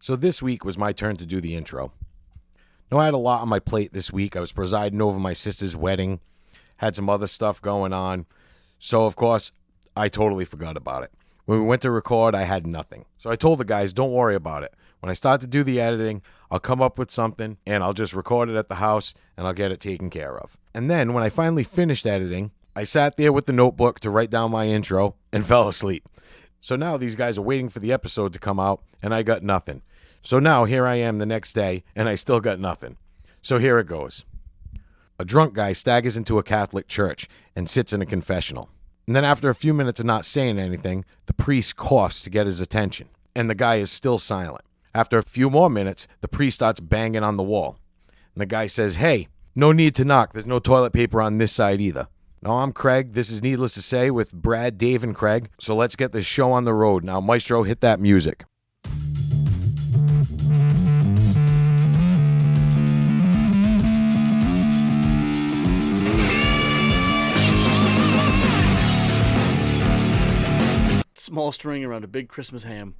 So this week was my turn to do the intro. Now, I had a lot on my plate this week. I was presiding over my sister's wedding, had some other stuff going on. So, of course, I totally forgot about it. When we went to record, I had nothing. So I told the guys, don't worry about it. When I start to do the editing, I'll come up with something, and I'll just record it at the house, and I'll get it taken care of. And then, when I finally finished editing, I sat there with the notebook to write down my intro and fell asleep. So now these guys are waiting for the episode to come out, and I got nothing. So now here I am the next day, and I still got nothing. So here it goes. A drunk guy staggers into a Catholic church and sits in a confessional. And then after a few minutes of not saying anything, the priest coughs to get his attention, and the guy is still silent. After a few more minutes, the priest starts banging on the wall. And the guy says, "Hey, no need to knock. There's no toilet paper on this side either." Now, I'm Craig. This is Needless to Say with Brad, Dave, and Craig. So let's get this show on the road. Now, Maestro, hit that music. Small string around a big Christmas ham.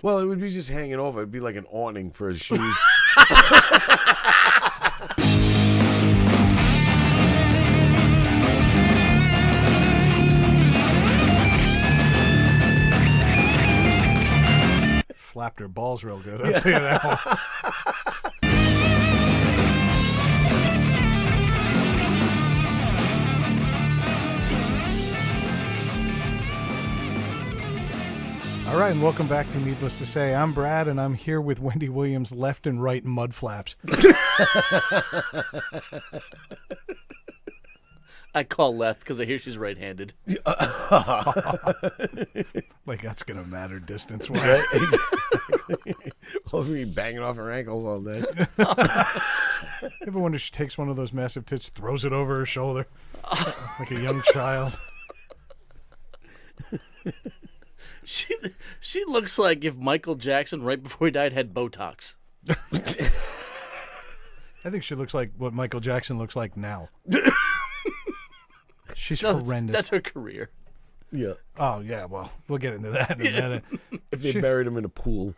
Well, it would be just hanging over. It'd be like an awning for his shoes. Slapped her balls real good. I'll tell you that one. All right, and welcome back to Needless to Say. I'm Brad, and I'm here with Wendy Williams, left and right mud flaps. I call left because I hear she's right-handed. Like that's going to matter distance-wise. Well, we banging off her ankles all day. Ever wonder if she takes one of those massive tits, throws it over her shoulder like a young child? She looks like if Michael Jackson, right before he died, had Botox. I think she looks like what Michael Jackson looks like now. She's horrendous. That's her career. Yeah. Oh, yeah, well, we'll get into that in a minute. If they buried him in a pool.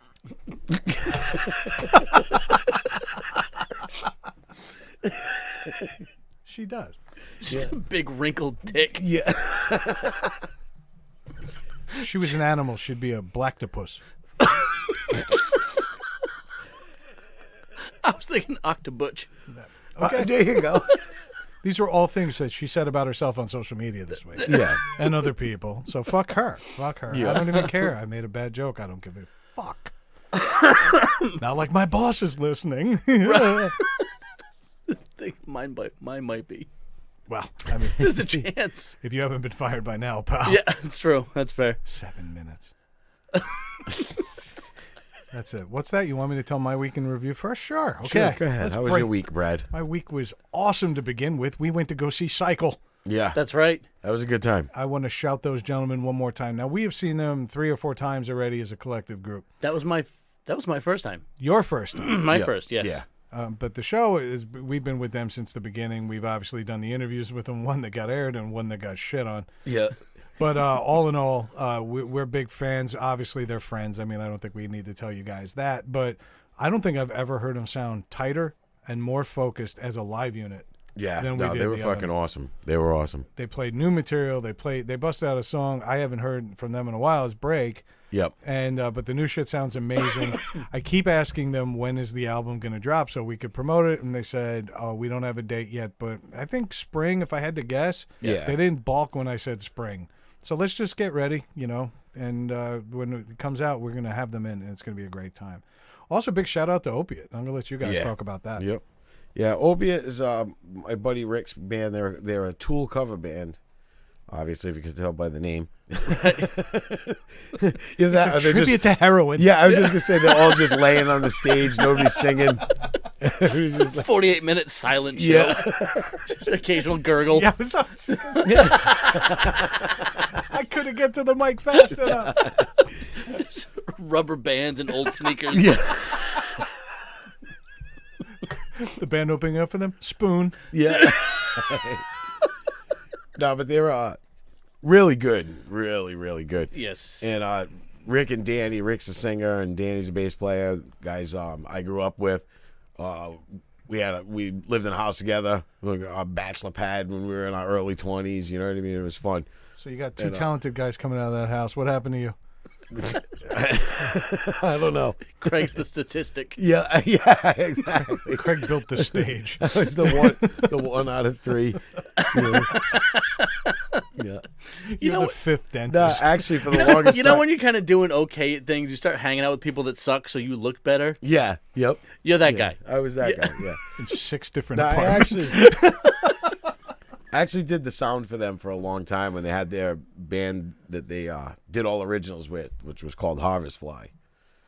She does. She's a big wrinkled dick. Yeah. If she was an animal, she'd be a blacktopus. I was thinking octobutch. Okay. There you go. These were all things that she said about herself on social media this week. Yeah. And other people. So fuck her. Fuck her. Yeah. I don't even care. I made a bad joke. I don't give a fuck. Not like my boss is listening. Mine might be. Well, I mean, There's a chance. if you haven't been fired by now, pal. Yeah, that's true. That's fair. 7 minutes. That's it. What's that? You want me to tell my week in review first? Sure. Okay. Sure, go ahead. Let's How was break. your week, Brad? My week was awesome to begin with. We went to go see Cycle. Yeah. That's right. That was a good time. I want to shout those gentlemen one more time. Now, we have seen them 3 or 4 times already as a collective group. That was my first time. Your first time. My Yeah. first, yes. Yeah. But the show is, we've been with them since the beginning. We've obviously done the interviews with them, one that got aired and one that got shit on. Yeah. But all in all, we're big fans. Obviously, they're friends. I mean, I don't think we need to tell you guys that. But I don't think I've ever heard them sound tighter and more focused as a live unit. Yeah. Than we No, did they were the other fucking night. awesome. They were awesome. They played new material. They busted out a song I haven't heard from them in a while. It's Break. Yep. And but the new shit sounds amazing. I keep asking them when is the album going to drop so we could promote it, and they said, "Oh, we don't have a date yet, but I think spring, if I had to guess." Yeah. They didn't balk when I said spring. So let's just get ready, you know. And when it comes out, we're going to have them in, and it's going to be a great time. Also, big shout out to Opiate. I'm going to let you guys talk about that. Yep. Yeah, Opiate is my buddy Rick's band. They're a Tool cover band. Obviously, if you can tell by the name. Yeah, that, It's a tribute to heroin. Yeah, I was just gonna say they're all just laying on the stage, nobody's singing. It was just like, 48-minute silent show. yeah, Just an occasional gurgle. Yeah, I couldn't get to the mic fast enough. Rubber bands and old sneakers. yeah, The band opening up for them, Spoon. yeah. No, but they're really good. Really, really good. Yes. And Rick and Danny. Rick's a singer, and Danny's a bass player. Guys, I grew up with. We lived in a house together, like a bachelor pad when we were in our early 20s. You know what I mean? It was fun. So you got two talented guys coming out of that house. What happened to you? I don't know. Craig's the statistic. Yeah, exactly. Craig built the stage. I was the one out of three. Yeah. You're the fifth dentist. No, actually, for the longest You know time. when you're kind of doing okay at things, you start hanging out with people that suck, so you look better. Yeah. Yep. You're that guy. I was that guy. Yeah. In 6 different No, apartments. I actually did the sound for them for a long time when they had their band that they did all originals with, which was called Harvest Fly.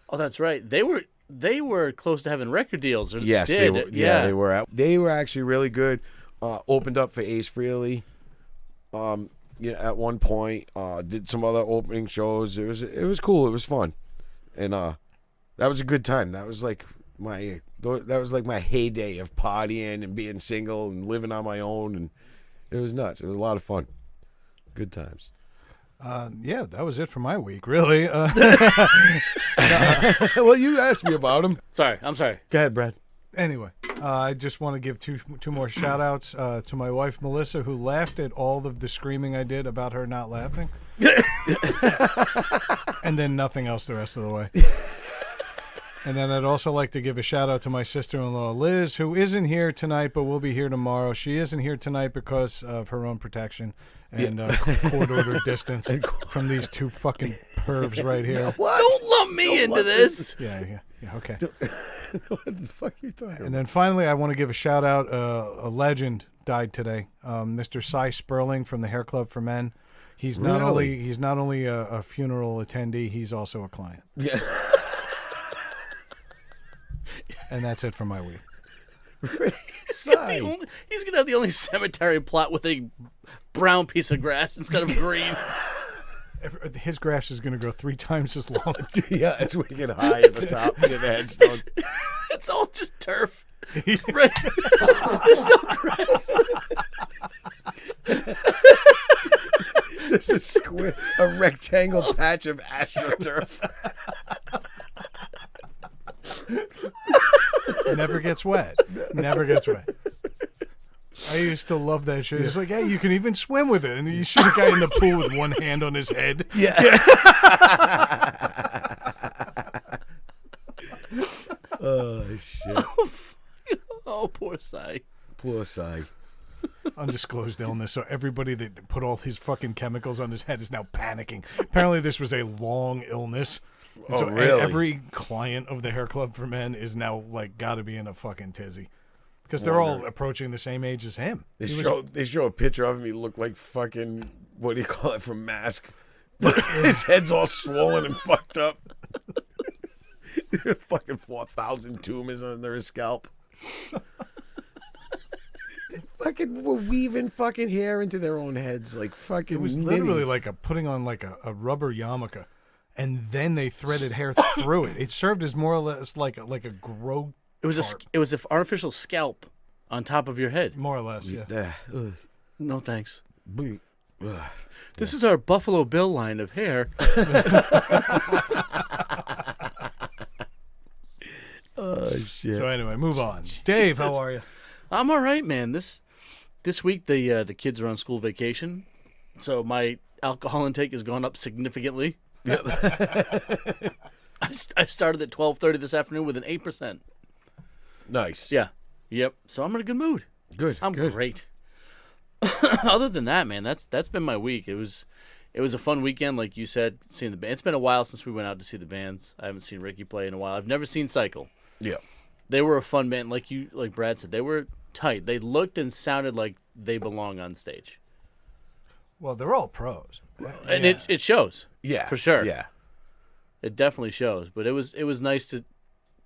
Oh, that's right. They were close to having record deals. Or Yes, did. they were. Yeah, they were. They were actually really good. Opened up for Ace Frehley. At one point, did some other opening shows. It was cool. It was fun, and that was a good time. That was like my heyday of partying and being single and living on my own, and it was nuts. It was a lot of fun. Good times. Yeah, that was it for my week, really. Well, you asked me about them. Sorry, I'm sorry. Go ahead, Brad. Anyway, I just want to give two more shout-outs to my wife, Melissa, who laughed at all of the screaming I did about her not laughing. And then nothing else the rest of the way. And then I'd also like to give a shout-out to my sister-in-law, Liz, who isn't here tonight but will be here tomorrow. She isn't here tonight because of her own protection and court-ordered distance from these two fucking pervs right here. What? Don't lump me into this. Yeah, okay. What the fuck are you talking about? And then finally, I want to give a shout-out. A legend died today, Mr. Sy Sperling from the Hair Club for Men. He's not only a funeral attendee, he's also a client. Yeah. And that's it for my week. Sy. He's gonna have the only cemetery plot with a brown piece of grass instead of green. His grass is going to grow 3 times as long. Yeah, it's wicked high at the top near the headstone. It's all just turf. Right. There's no grass. Just a rectangle patch of astroturf. Never gets wet. Never gets wet. I used to love that shit. It's like, hey, you can even swim with it. And then you see the guy in the pool with one hand on his head. Yeah. Oh, shit. Oh, poor Sy. Poor Sy. Undisclosed illness. So everybody that put all his fucking chemicals on his head is now panicking. Apparently this was a long illness. And so really? Every client of the Hair Club for Men is now like got to be in a fucking tizzy. Because they're all approaching the same age as him. They show a picture of him. He looked like fucking, what do you call it, from Mask. His head's all swollen and fucked up. Fucking 4,000 tumors under his scalp. They fucking were weaving fucking hair into their own heads, like fucking. It was literally like putting on like a rubber yarmulke, and then they threaded hair through it. It served as more or less like a grow. It was an artificial scalp on top of your head. More or less, yeah. No thanks. Ugh. This is our Buffalo Bill line of hair. Oh shit. So anyway, move on. Dave, how are you? I'm all right, man. This week the kids are on school vacation, so my alcohol intake has gone up significantly. Yep. I started at 12:30 this afternoon with an 8%. Nice. Yeah. Yep. So I'm in a good mood. Good. I'm good. great. Other than that, man, that's been my week. It was a fun weekend, like you said, seeing the band. It's been a while since we went out to see the bands. I haven't seen Ricky play in a while. I've never seen Cycle. Yeah. They were a fun band, like Brad said. They were tight. They looked and sounded like they belong on stage. Well, they're all pros. And it shows. Yeah. For sure. Yeah. It definitely shows. But it was nice to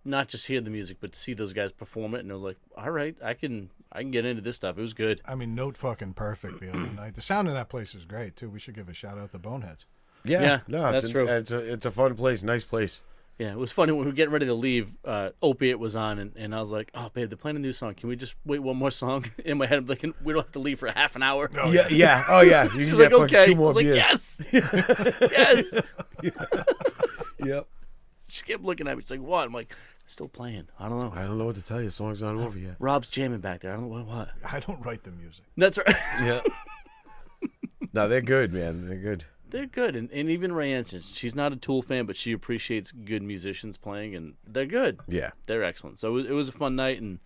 not just hear the music, but to see those guys perform it. And I was like, all right, I can get into this stuff. It was good. I mean, note fucking perfect the other night. The sound in that place is great too. We should give a shout out to Boneheads. Yeah. Yeah, No, that's true. It's a fun place. Nice place. Yeah, it was funny when we were getting ready to leave. Opiate was on, and I was like, "Oh, babe, they're playing a new song. Can we just wait one more song?" In my head, I'm thinking, "We don't have to leave for half an hour." Oh, yeah. Oh, yeah. You She's can like, get fucking "Okay." 2 I more was like, beers. "Yes, yes." Yep. She kept looking at me. She's like, "What?" I'm like, "Still playing. I don't know." I don't know what to tell you. The song's not over yet. Rob's jamming back there. I don't know what. I don't write the music. That's right. Yeah. No, they're good, man. They're good. They're good, and even Rayanne, she's not a Tool fan, but she appreciates good musicians playing, and they're good. Yeah. They're excellent. So it was a fun night, and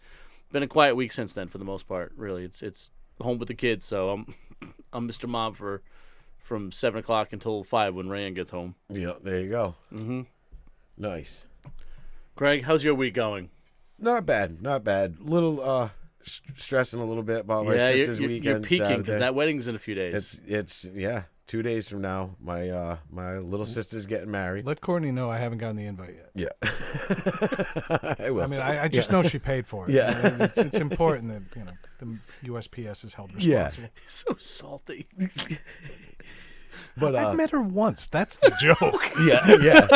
been a quiet week since then for the most part. Really, it's home with the kids, so I'm Mr. Mom from 7 o'clock until 5 when Rayanne gets home. Yeah, there you go. Mm-hmm. Nice. Greg, how's your week going? Not bad. Little stressing a little bit about my sister's weekend. You're peaking Saturday. because that wedding's in a few days. It's 2 days from now. My little sister's getting married. Let Courtney know I haven't gotten the invite yet. Yeah. I will. I mean, I just know she paid for it. Yeah. I mean, it's important that the USPS is held responsible. He's so salty. But I've met her once. That's the joke. yeah.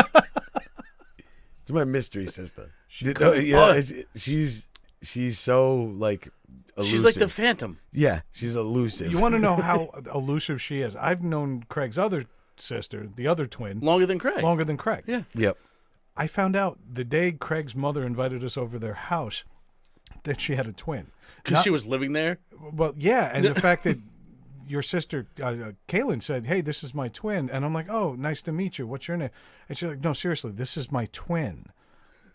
It's my mystery sister. She's so like elusive. She's like the Phantom. Yeah, she's elusive. You want to know how elusive she is? I've known Craig's other sister, the other twin, Longer than Craig. longer than Craig. Yeah. Yep. I found out the day Craig's mother invited us over their house that she had a twin. Because she was living there. Well, yeah, and the fact that your sister, Kaylin, said, "Hey, this is my twin," and I'm like, "Oh, nice to meet you. What's your name?" And she's like, "No, seriously, this is my twin."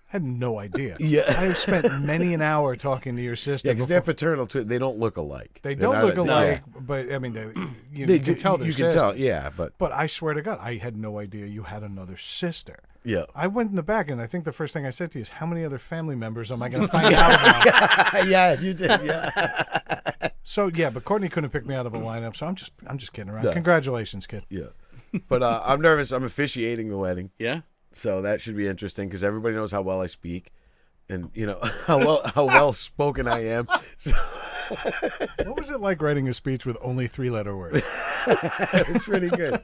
I had no idea. Yeah. I have spent many an hour talking to your sister. Yeah, because they're fraternal twins. They don't look alike. They They're don't not look alike, yeah. but I mean, you They can tell they're You can sisters. tell, yeah, but But I swear to God, I had no idea you had another sister. yeah. I went in the back, and I think the first thing I said to you is, "How many other family members am I going to find out about?" Yeah, you did. Yeah. So yeah, but Courtney couldn't pick me out of a lineup, so I'm just kidding around. Yeah. Congratulations, kid. Yeah. But I'm nervous. I'm officiating the wedding, Yeah. so that should be interesting because everybody knows how well I speak, and how well spoken I am. So What was it like writing a speech with only 3-letter words? it's pretty good.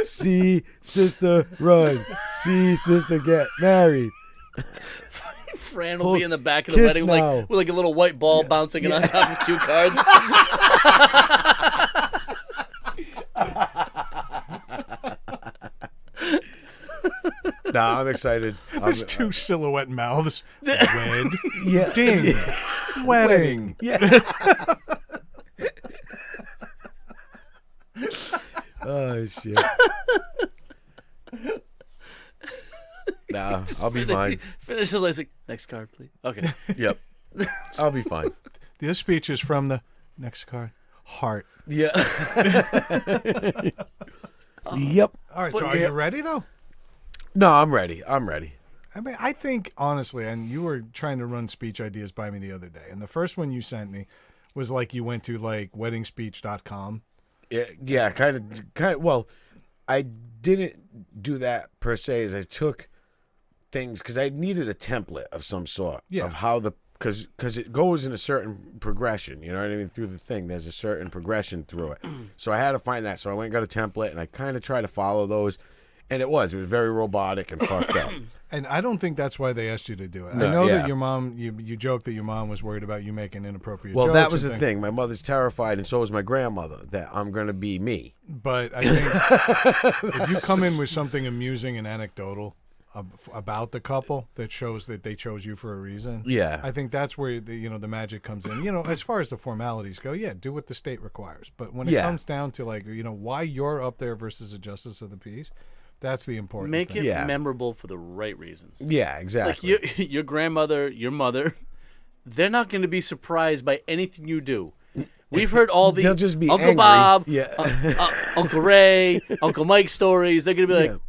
See sister run. See sister get married. Fran will be in the back of the Kiss wedding now. with like a little white ball bouncing it on top of cue cards. Nah, I'm excited. There's 2 silhouette mouths. Wed. Yeah. Ding. Wedding. Yeah. Oh shit. Nah, I'll be fine. Finishes like, next card, please. Okay. Yep. I'll be fine. This speech is from the next card. Heart. Yeah. Yep. All right, so are you ready though? No, I'm ready. I mean, I think honestly, and you were trying to run speech ideas by me the other day, and the first one you sent me was like you went to like weddingspeech.com. Yeah, kind of. Well, I didn't do that per se. As I took things because I needed a template of some sort of how because it goes in a certain progression. You know what I mean? Through the thing, there's a certain progression through it. So I had to find that. So I went and got a template, and I kind of tried to follow those. And it was very robotic and fucked up. And I don't think that's why they asked you to do it. No, I know yeah. that your mom, you joked that your mom was worried about you making inappropriate Well, jokes. that was and the things. thing. My mother's terrified, and so is my grandmother, that I'm going to be me. But I think if you come in with something amusing and anecdotal about the couple that shows that they chose you for a reason, Yeah. I think that's where the magic comes in. As far as the formalities go, do what the state requires. But when it comes down to why you're up there versus the justice of the peace, that's the important Make thing. it memorable for the right reasons. Yeah, exactly. Like your grandmother, your mother, they're not going to be surprised by anything you do. We've heard all the They'll just be Uncle angry. Bob, Yeah. Uncle Ray, Uncle Mike stories. They're going to be like,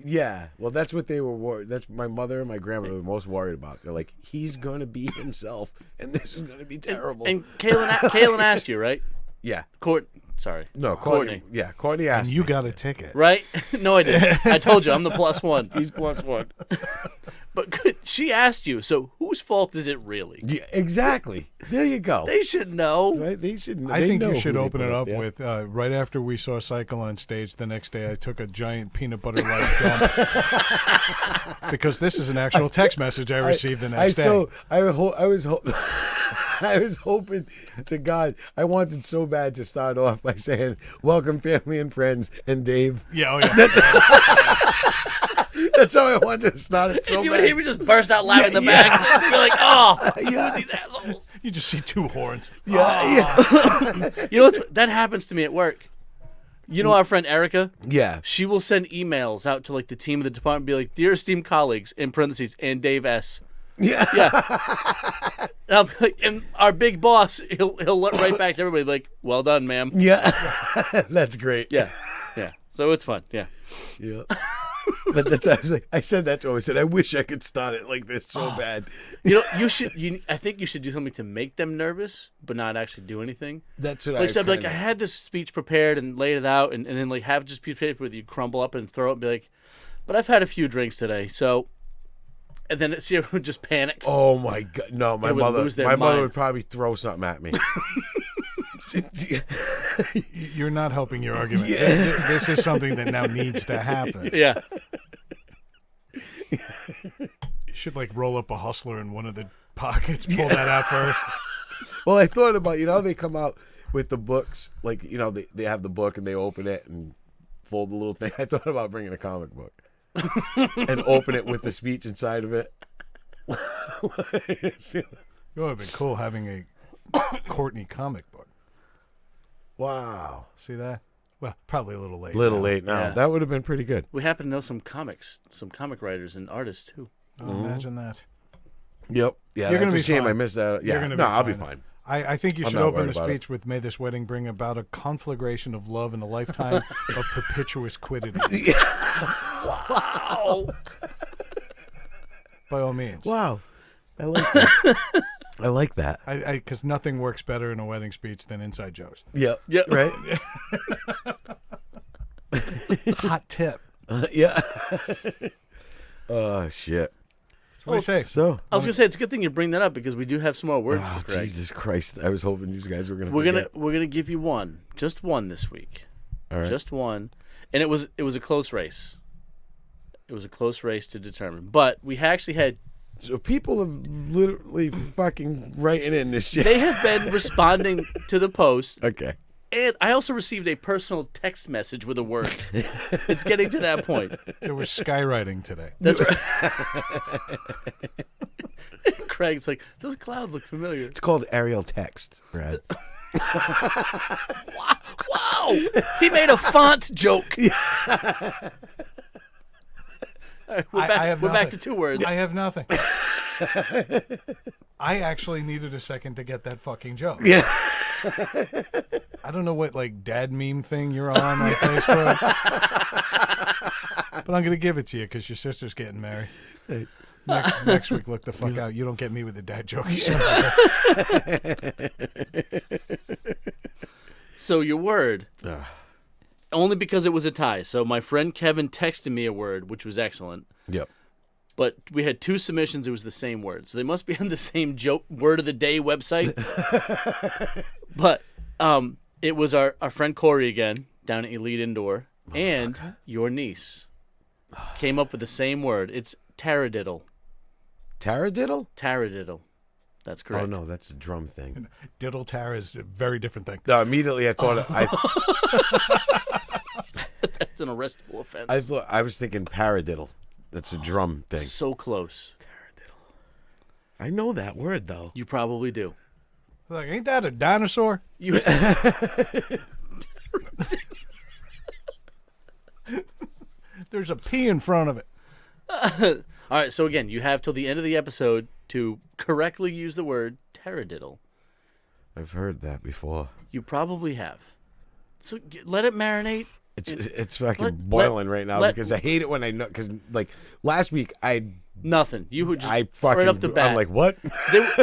Yeah, well, that's what they were worried. That's my mother and my grandmother were most worried about. They're like, he's going to be himself, and this is going to be terrible. And Kaylin asked you, right? Yeah. Courtney. Yeah, Courtney asked And you me. got a ticket. Right? No, I didn't. I told you, I'm the +1. He's +1. But she asked you, so whose fault is it really? Yeah, exactly. There you go. They should know. Right? They should. I they think know you should who they open put it up there. with right after we saw Cycle on stage. The next day, I took a giant peanut butter like dump because this is an actual text message I received the next day. So I was I was hoping to God. I wanted so bad to start off by saying, "Welcome, family and friends," and Dave. Yeah, oh yeah. That's how I wanted to start it. So You would bad. hear me just burst out laughing in the Yeah. back. You're like, oh, Yeah. these assholes. You just see two horns. Yeah, You know that happens to me at work. You know our friend Erica? yeah. She will send emails out to like the team of the department, be like, "Dear esteemed colleagues," in parentheses, and Dave S. Yeah. Yeah. And I'll be like, and our big boss, he'll let right back to everybody, like, "Well done, ma'am." Yeah. That's great. Yeah. Yeah. So it's fun. Yeah. Yeah. But that's I was like, I said that to him. I said, I wish I could start it like this so bad. You know, I think you should do something to make them nervous, but not actually do anything. That's what Like, I so I'd be like, kinda- I had this speech prepared and laid it out, and then like have just piece of paper with you crumble up and throw it and be like, but I've had a few drinks today, so. And then see everyone would just panic. Oh my God! No, my They would mother. lose their My mother mind. would probably throw something at me. You're not helping your argument. Yeah. This is something that now needs to happen. Yeah. You should like roll up a hustler in one of the pockets, pull that out first. Well, I thought about how they come out with the books, like they have the book and they open it and fold the little thing. I thought about bringing a comic book and open it with the speech inside of it. It would have been cool having a Courtney comic book. Wow, See that? Well, probably a little late. little now. late now. Yeah. That would have been pretty good. We happen to know some comic writers and artists too. Oh, imagine that. Yep. Yeah, You're that's gonna a be shame fine. I missed that. Yeah. You're gonna No, be I'll be fine. fine. I think you I'm should not open worried the about it. speech with "May this wedding bring about a conflagration of love and a lifetime of perpetuous quiddity." Wow. By all means. Wow, I like that. I like that. Because nothing works better in a wedding speech than inside jokes. Yep. Yep. Right. Hot tip. Yeah. Oh shit. What do you say? So. I was gonna say it's a good thing you bring that up because we do have some more words Oh, for Greg. Jesus Christ! I was hoping these guys were gonna. We're forget. gonna give you one, just one this week, All right. just one, and it was a close race. It was a close race to determine, but we actually had. So people have literally fucking writing in this shit. They have been responding to the post, Okay. and I also received a personal text message with a word. It's getting to that point. There was skywriting today. That's right. Craig's like, those clouds look familiar. It's called aerial text, Brad. Wow! He made a font joke. All right, we're I back, have we're back to nothing. 2 words. I have nothing. I actually needed a second to get that fucking joke. Yeah. I don't know what like dad meme thing you're on Facebook, but I'm gonna give it to you because your sister's getting married. Thanks. Next week, look the fuck out. You don't get me with the dad joke. So your word, Ugh. only because it was a tie. So my friend Kevin texted me a word, which was excellent. Yep. But we had 2 submissions. It was the same word. So they must be on the same joke word of the day website. But it was our friend Corey again down at Elite Indoor. And your niece came up with the same word. It's taradiddle. Taradiddle? Taradiddle. That's correct. Oh no, that's a drum thing. Diddle tar is a very different thing. No, immediately I thought That's an arrestable offense. I was thinking paradiddle. That's a drum thing. So close. I know that word though. You probably do. Like, ain't that a dinosaur? You There's a P in front of it. All right, so again, you have till the end of the episode to correctly use the word taradiddle. I've heard that before. You probably have. So let it marinate. It's fucking let- boiling right now let- because I hate it when I know because like last week Nothing. You would just I fucking right off the bat. I'm like what?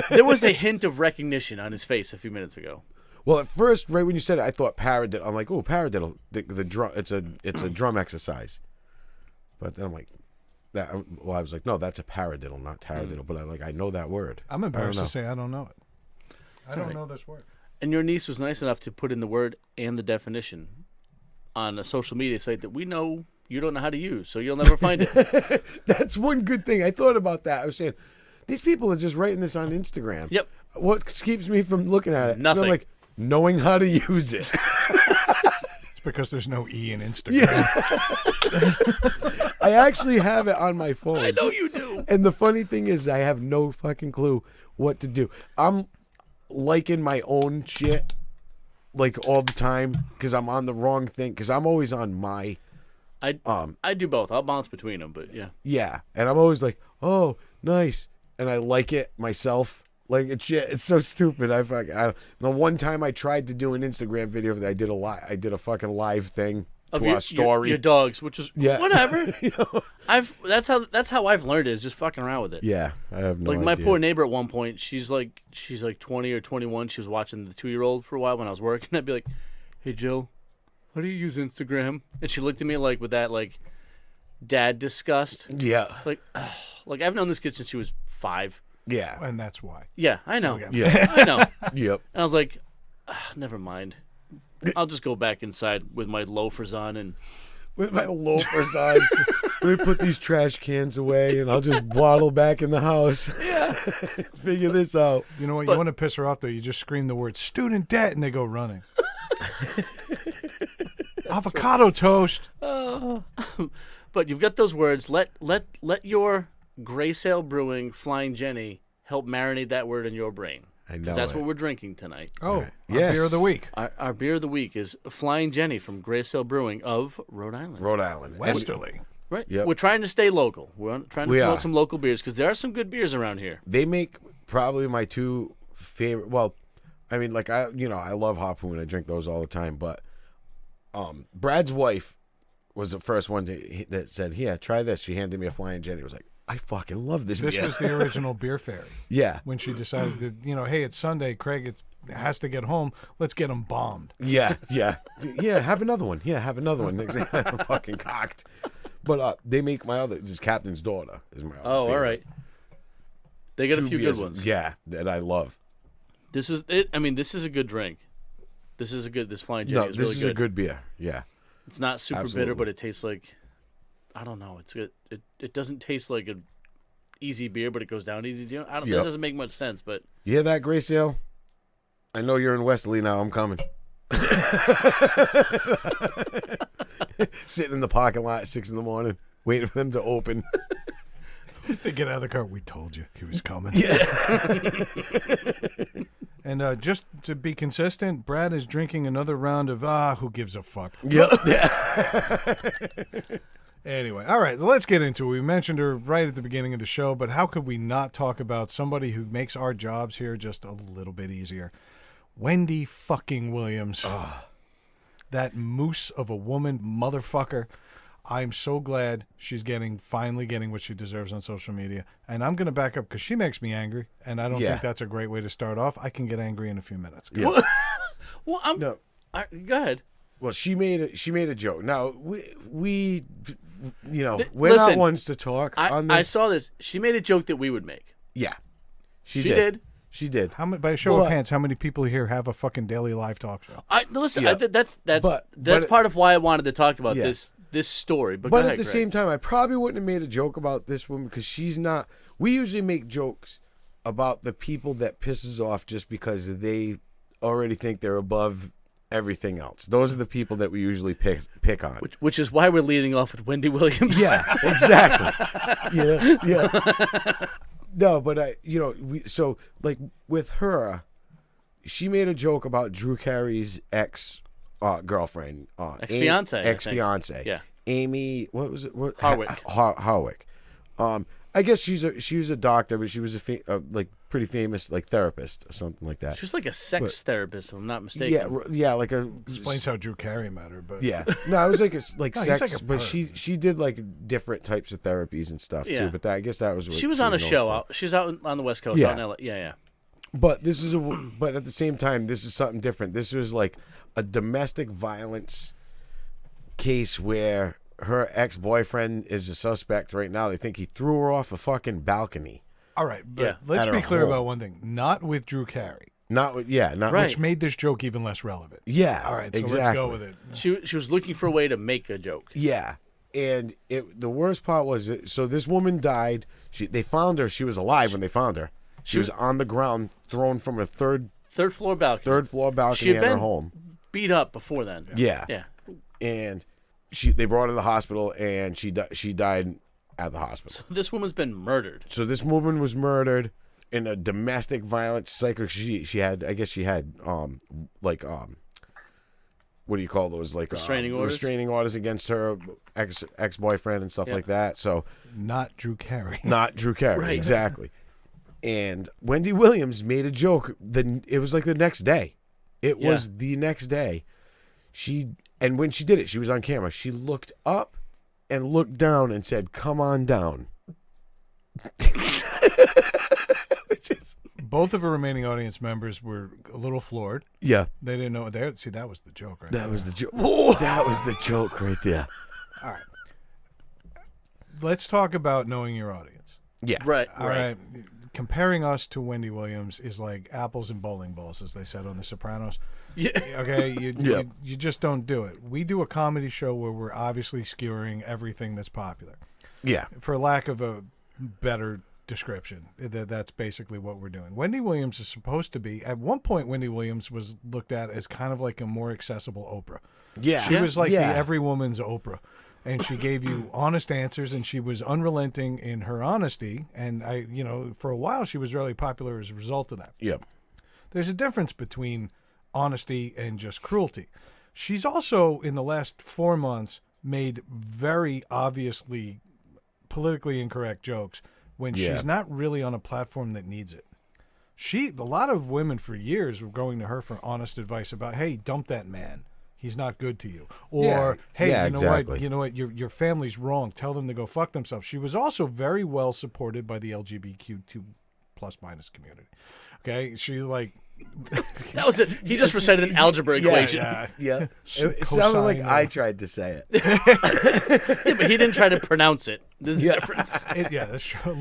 there was a hint of recognition on his face a few minutes ago. Well, at first, right when you said it, I thought paradiddle. I'm like, oh, paradiddle. The drum. It's a drum exercise. But then I'm like, that. Well, I was like, no, that's a paradiddle, not taradiddle. But I know that word. I'm embarrassed to say I don't know it. I don't right. know this word. And your niece was nice enough to put in the word and the definition on a social media site that we know you don't know how to use, so you'll never find it. That's one good thing. I thought about that. I was saying, these people are just writing this on Instagram. Yep. What keeps me from looking at it? Nothing. And I'm like, knowing how to use it. It's because there's no E in Instagram. Yeah. I actually have it on my phone. I know you do. And the funny thing is, I have no fucking clue what to do. I'm liking my own shit like all the time because I'm on the wrong thing. Because I'm always on my. I do both. I'll bounce between them, but yeah. Yeah, and I'm always like, oh, nice, and I like it myself. Like it's so stupid. The one time I tried to do an Instagram video, I did a fucking live thing to our story. Your dogs, which is whatever. You know? That's how I've learned it, is just fucking around with it. Yeah, I have no idea. My poor neighbor at one point, she's like 20 or 21. She was watching the 2-year-old for a while when I was working. I'd be like, hey Jill, how do you use Instagram? And she looked at me like with that like dad disgust. Yeah. Like I've known this kid since she was 5. Yeah. And that's why. Yeah, I know. Okay. Yeah. I know. Yep. And I was like, never mind. I'll just go back inside with my loafers on and With my loafers on, let me put these trash cans away, and I'll just waddle back in the house. yeah. Figure this out. You know what? You want to piss her off, though. You just scream the word student debt, and they go running. Avocado toast. But you've got those words. Let your Gray Sail Brewing Flying Jenny help marinate that word in your brain. I know. Because that's it. what we're drinking tonight. Oh, Right. our Yes. beer of the week. Our beer of the week is Flying Jenny from Gray Sail Brewing of Rhode Island. Rhode Island. Westerly. Right. Yep. We're trying to stay local. We're trying to We promote are. some local beers because there are some good beers around here. They make probably my 2 favorite. Well, I mean, like I love Harpoon. I drink those all the time. But Brad's wife was the first one that said, "Here, try this." She handed me a Flying Jenny. I was like, I fucking love this This beer. was the original beer fairy. Yeah. When she decided that, hey, it's Sunday. Craig has to get home. Let's get him bombed. Yeah. Have another one. Yeah, have another one. I'm fucking cocked. But they make my other. This is Captain's Daughter. Is my other Oh, favorite. all right. They got 2 a few beers, good ones. Yeah, that I love. This is it. I mean, this is a good drink. This Flying Jenny No, is this really is a good beer. Yeah. It's not super Absolutely. bitter, but it tastes like, I don't know. It's good. It doesn't taste like a easy beer, but it goes down easy. That Yep. doesn't make much sense, but You hear that, Gray Sail? I know you're in Westerly now. I'm coming. Sitting in the parking lot at 6 a.m, waiting for them to open. They get out of the car. We told you he was coming. Yeah. And just to be consistent, Brad is drinking another round of who gives a fuck. Yep. Anyway, all right, so let's get into it. We mentioned her right at the beginning of the show, but how could we not talk about somebody who makes our jobs here just a little bit easier? Wendy fucking Williams. That moose of a woman, motherfucker. I'm so glad she's finally getting what she deserves on social media. And I'm going to back up because she makes me angry, and I don't think that's a great way to start off. I can get angry in a few minutes. Yeah. well, I'm No. go ahead. Well, she made a joke. Now we we're Listen, not ones to talk on this. I saw this. She made a joke that we would make. Yeah, She did. She did. By a show Well, of hands, how many people here have a fucking daily live talk show? Listen. Yeah. That's But part of why I wanted to talk about Yeah. this story. But But go at ahead, the Greg. same time, I probably wouldn't have made a joke about this woman because she's not. We usually make jokes about the people that pisses off just because they already think they're above everything else. Those are the people that we usually pick on. which is why we're leading off with Wendy Williams. Yeah, exactly. Yeah. No, but so like with her, she made a joke about Drew Carey's girlfriend, Ex-fiance, I think. ex-fiance. Yeah. Amy, what was it? Harwick. Harwick. I guess she was a doctor, but she was like pretty famous like therapist or something like that. She was like a sex therapist, if I'm not mistaken. Yeah, like a Explains how Drew Carey met her, but yeah. No, it was like he's sex, like a but perv. she did like different types of therapies and stuff Yeah. too. But I guess that was what She was on a known show. for. She was out on the West Coast. Yeah. Out in LA. Yeah. But but at the same time, this is something different. This was like a domestic violence case where her ex-boyfriend is a suspect right now. They think he threw her off a fucking balcony. All right, but Yeah. let's At be her clear home. about one thing. Not with Drew Carey, Not Right. which made this joke even less relevant. Yeah. All right, so exactly. let's go with it. She was looking for a way to make a joke. Yeah. And the worst part was so this woman died. They found her. She was alive when they found her. She was on the ground, thrown from a third Floor balcony. floor She balcony had at her been home. beat up before then. Yeah. Yeah. And they brought her to the hospital, and she died at the hospital. So this woman's been murdered. So this woman was murdered in a domestic violence cycle. She had, I guess she had what do you call those, like restraining orders against her ex-boyfriend and stuff like that. So Not Drew Carey. not Drew Carey. Right. Exactly. And Wendy Williams made a joke. It was like the next day. It was the next day. And when she did it, she was on camera. She looked up and looked down and said, "Come on down." Which is, Both of her remaining audience members were a little floored. yeah, They didn't know. See, that was the joke, right? that was the joke. That was the joke right there. All right. Let's talk about knowing your audience. Yeah. Right. All right. Comparing us to Wendy Williams is like apples and bowling balls, as they said on The Sopranos. Yeah. Okay, you Yeah. you just don't do it. We do a comedy show where we're obviously skewering everything that's popular, Yeah. for lack of a better description. That's basically what we're doing. Wendy Williams is supposed to be. At one point, Wendy Williams was looked at as kind of like a more accessible Oprah. Yeah. She was like yeah. the every woman's Oprah. And she gave you honest answers, and she was unrelenting in her honesty. And for a while, she was really popular as a result of that. Yep. There's a difference between honesty and just cruelty. She's also, in the last 4 months, made very obviously politically incorrect jokes when she's not really on a platform that needs it. A lot of women for years were going to her for honest advice about, hey, dump that man. He's not good to you. Or, hey, exactly. you know what, your family's wrong. Tell them to go fuck themselves. She was also very well supported by the LGBTQ plus minus community. Okay? She That was it. He just recited an algebra equation. Yeah. It sounded like I tried to say it. Yeah, but he didn't try to pronounce it. This is the difference. That's true.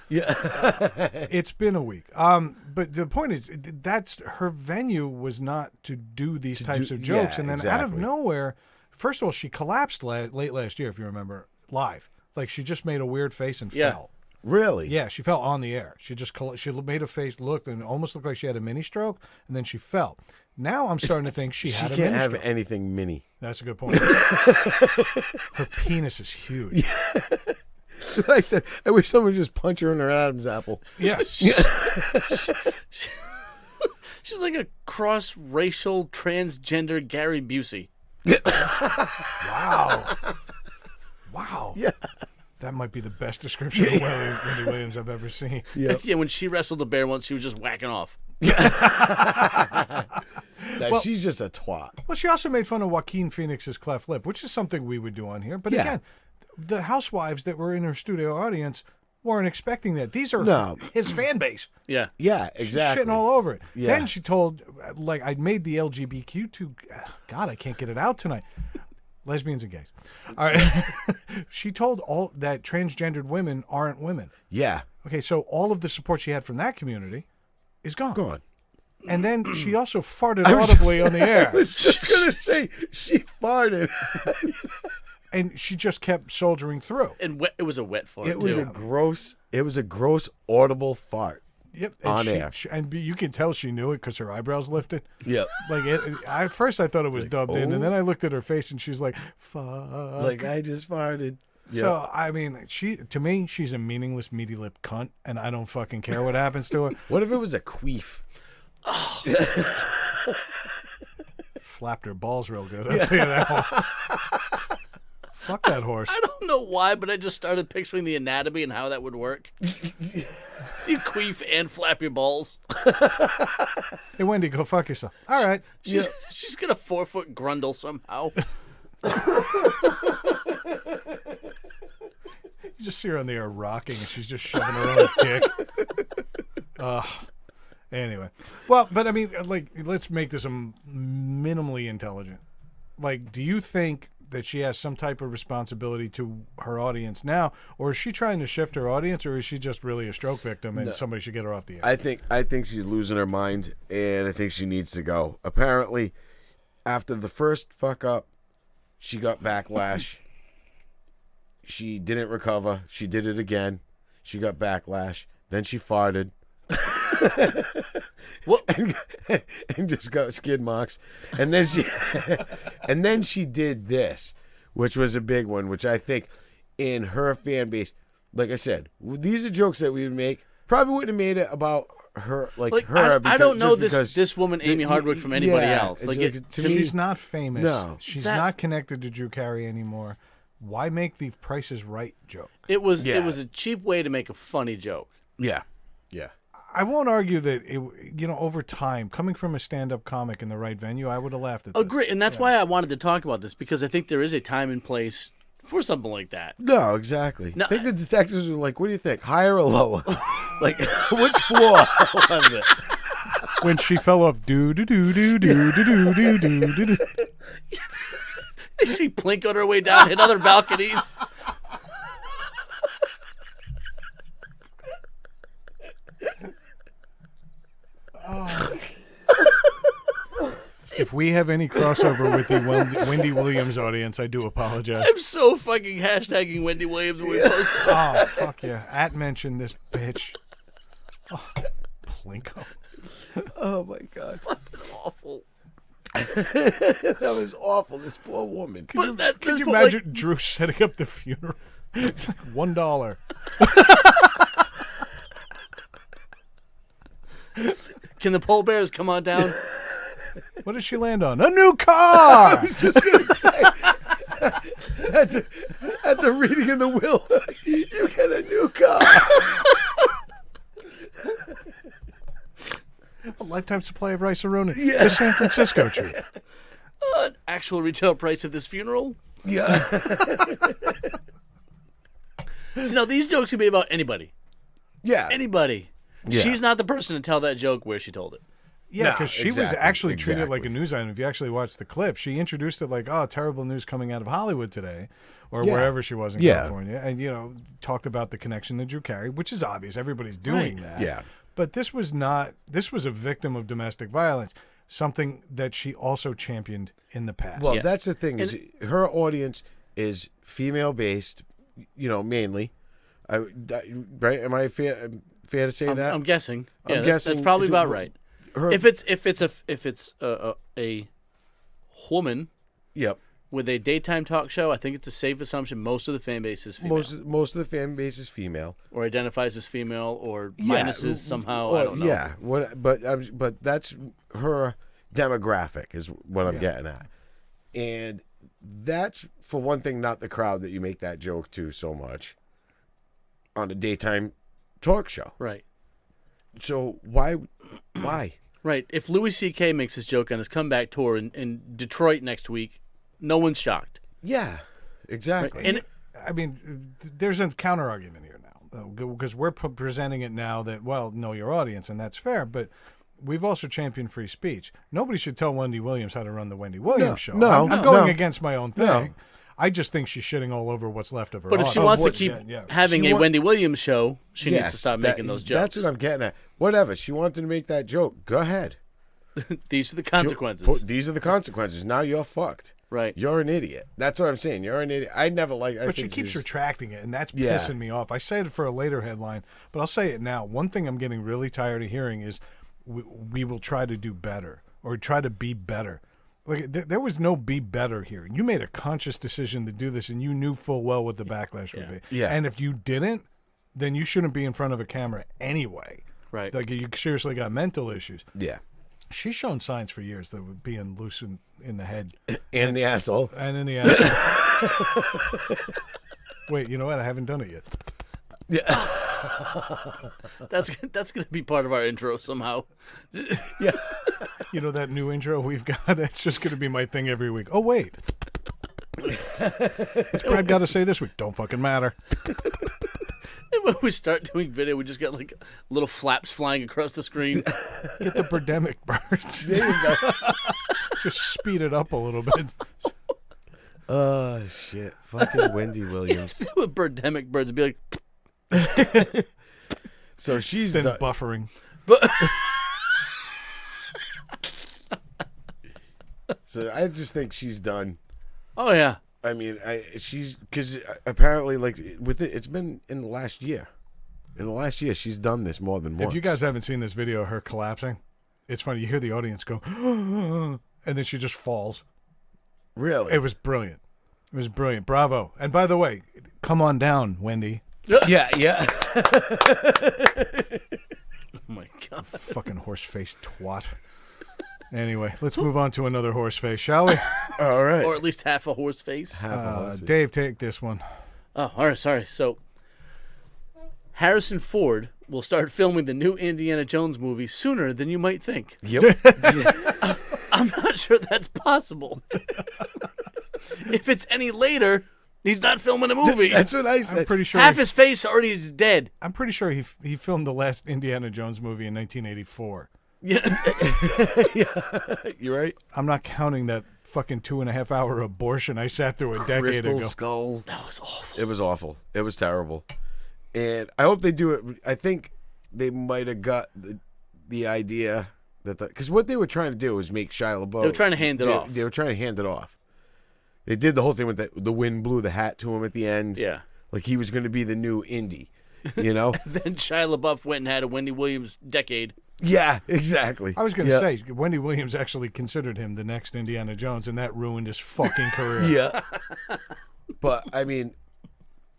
Yeah. It's been a week. But the point is, that's her venue was not to do these types of jokes. And then out of exactly. nowhere, first of all, she collapsed late last year, if you remember, live. Like she just made a weird face and fell. Really? Yeah, she fell on the air. She made a face, looked, and almost looked like she had a mini stroke, and then she fell. Now I'm starting to think she had a mini can't have stroke. anything mini. That's a good point. Her penis is huge. That's what I said. I wish someone would just punch her in her Adam's apple. Yeah. She's like a cross-racial transgender Gary Busey. Wow. Yeah. That might be the best description of Wendy Williams I've ever seen. Yeah. Yeah, when she wrestled the bear once, she was just whacking off. She's just a twat. Well, she also made fun of Joaquin Phoenix's cleft lip, which is something we would do on here. But again, the housewives that were in her studio audience weren't expecting that. These are his fan base. Yeah. Yeah, exactly. She's shitting all over it. Yeah. Then she told, I made the LGBTQ2. God, I can't get it out tonight. Lesbians and gays. All right. She told all that transgendered women aren't women. Yeah. Okay, so all of the support she had from that community is gone. Go on. And then she also farted audibly on the air. I was just going to say, she farted. And she just kept soldiering through. And it was a wet fart, It was too. a gross audible fart. Yep. On air. And you can tell she knew it because her eyebrows lifted. Yep. At first I thought it was dubbed in, and then I looked at her face and she's like, fuck. Like, I just farted. So, I mean, to me, she's a meaningless, meaty lip cunt, and I don't fucking care what happens to her. What if it was a queef? Oh. Flapped her balls real good. I'll tell you that one. Fuck that horse. I don't know why, but I just started picturing the anatomy and how that would work. You queef and flap your balls. Hey, Wendy, go fuck yourself. All right. She's got a 4-foot grundle somehow. You just see her on the air rocking, and she's just shoving her own dick. Anyway. Well, but I mean, let's make this minimally intelligent. Do you think that she has some type of responsibility to her audience now, or is she trying to shift her audience, or is she just really a stroke victim and somebody should get her off the air? I think she's losing her mind, and I think she needs to go. Apparently, after the first fuck up, she got backlash. She didn't recover. She did it again. She got backlash. Then she farted. What? and just got skid marks. And then she did this, which was a big one, which I think in her fan base, like I said, these are jokes that we would make. Probably wouldn't have made it about her, her. I don't know this woman Amy Hardwick from anybody else. To me, she's not famous. No. She's not connected to Drew Carey anymore. Why make the Price is Right joke? It was a cheap way to make a funny joke. Yeah. I won't argue that over time, coming from a stand-up comic in the right venue, I would have laughed at this. Agree, and that's why I wanted to talk about this, because I think there is a time and place for something like that. No, exactly. No, I think the detectives were like, "What do you think? Higher or lower? Like, which floor was it?" When she fell off, do do do do do do do do do do. She plinkoed her way down, hit other balconies. If we have any crossover with the Wendy Williams audience, I do apologize. I'm so fucking hashtagging Wendy Williams when we post this. Oh, fuck yeah. Mentioned this bitch. Oh, Plinko. Oh my god, Fucking awful. that was awful. This poor woman. Could you imagine Drew setting up the funeral? It's like $1. Can the pole bears come on down? What did she land on? A new car! I was just gonna say, at the reading of the will, you get a new car. A lifetime supply of rice-a-roni. The San Francisco tree. Actual retail price of this funeral? Yeah. So now these jokes can be about anybody. Yeah. Anybody. Yeah. She's not the person to tell that joke where she told it. Yeah, because she was actually treated exactly. like a news item. If you actually watch the clip, she introduced it like, "Oh, terrible news coming out of Hollywood today," or wherever she was in California, and talked about the connection to Drew Carey, which is obvious. Everybody's doing that. Yeah. But this was not. This was a victim of domestic violence, something that she also championed in the past. Well, that's the thing is her audience is female based, mainly. Right? Am I fair to say that? I'm guessing. I'm Yeah, guessing that's probably about right. If it's a woman, Yep. with a daytime talk show, I think it's a safe assumption most of the fan base is female. Most of the fan base is female, or identifies as female, or minuses somehow. I don't know. Yeah, but that's her demographic is what I'm getting at, and that's for one thing not the crowd that you make that joke to so much on a daytime talk show. Right. So why? Right. If Louis C.K. makes his joke on his comeback tour in Detroit next week, no one's shocked. Yeah, exactly. Right? And I mean, there's a counter argument here now, because we're presenting it now that, know your audience, and that's fair, but we've also championed free speech. Nobody should tell Wendy Williams how to run the Wendy Williams show. I'm going against my own thing. No. I just think she's shitting all over what's left of her. But if she wants to keep having a Wendy Williams show, she needs to stop making those jokes. That's what I'm getting at. Whatever. She wanted to make that joke. Go ahead. These are the consequences. These are the consequences. Now you're fucked. Right. You're an idiot. That's what I'm saying. You're an idiot. I never like. But she keeps retracting it, and that's pissing me off. I say it for a later headline, but I'll say it now. One thing I'm getting really tired of hearing is we will try to do better or try to be better. Like there was no be better here. You made a conscious decision to do this, and you knew full well what the backlash would be. Yeah. And if you didn't, then you shouldn't be in front of a camera anyway. Right. Like you seriously got mental issues. Yeah. She's shown signs for years that would being loose in the head. And the asshole. And in the asshole. Wait, you know what? I haven't done it yet. Yeah. That's going to be part of our intro somehow. Yeah. You know that new intro we've got? It's just going to be my thing every week. Oh, wait. What's Brad got to say this week? Don't fucking matter. And when we start doing video, we just get like little flaps flying across the screen. Get the Birdemic birds. There you go. Just speed it up a little bit. Oh shit! Fucking Wendy Williams. With birdemic birds, would be like, So she's Then done. buffering. but So I just think she's done. oh yeah, I mean, she's because apparently, like with it, it's been in the last year. In the last year, she's done this more than once. If you guys haven't seen this video of her collapsing, it's funny. You hear the audience go, and then she just falls. really, It was brilliant. It was brilliant. Bravo. And by the way, come on down, Wendy. yeah. oh my god. Fucking horse-faced twat. Anyway, let's move on to another horse face, shall we? All right. Or at least half a horse face. Half a horse. Dave, take this one. Oh, all right, sorry. So, Harrison Ford will start filming the new Indiana Jones movie sooner than you might think. Yep. I'm not sure that's possible. If it's any later, he's not filming a movie. That's what I said. I'm pretty sure. Half his face already is dead. I'm pretty sure he filmed the last Indiana Jones movie in 1984. Yeah. You're right. I'm not counting that fucking 2.5 hour abortion I sat through a decade Crystal ago. skull. That was awful. It was awful. It was terrible. And I hope they do it. I think they might have got the idea that because what they were trying to do was make Shia LaBeouf. They were trying to hand it off. They were trying to hand it off. They did the whole thing with the wind blew the hat to him at the end. Yeah. Like he was going to be the new Indy, you know? Then Shia LaBeouf went and had a Wendy Williams decade. Yeah, exactly. I was going to say, Wendy Williams actually considered him the next Indiana Jones, and that ruined his fucking career. Yeah. But, I mean,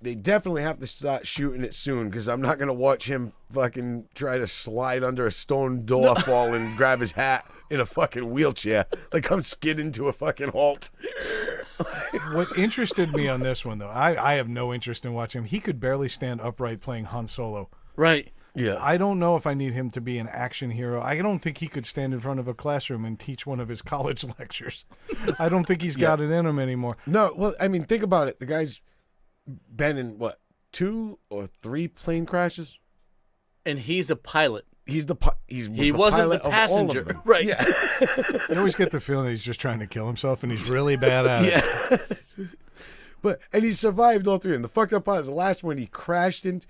they definitely have to start shooting it soon because I'm not going to watch him fucking try to slide under a stone door, fall and grab his hat in a fucking wheelchair. Like I'm skidding to a fucking halt. What interested me on this one, though, I have no interest in watching him. He could barely stand upright playing Han Solo. Right. Yeah. I don't know if I need him to be an action hero. I don't think he could stand in front of a classroom and teach one of his college lectures. I don't think he's got it in him anymore. No, well, I mean, think about it. The guy's been in, 2 or 3 plane crashes? And he's a pilot. He He wasn't pilot the of all of passenger. them. Right. Yeah. I always get the feeling that he's just trying to kill himself, and he's really bad at it. Yeah. And he survived all 3. And the fucked up part is the last one he crashed into.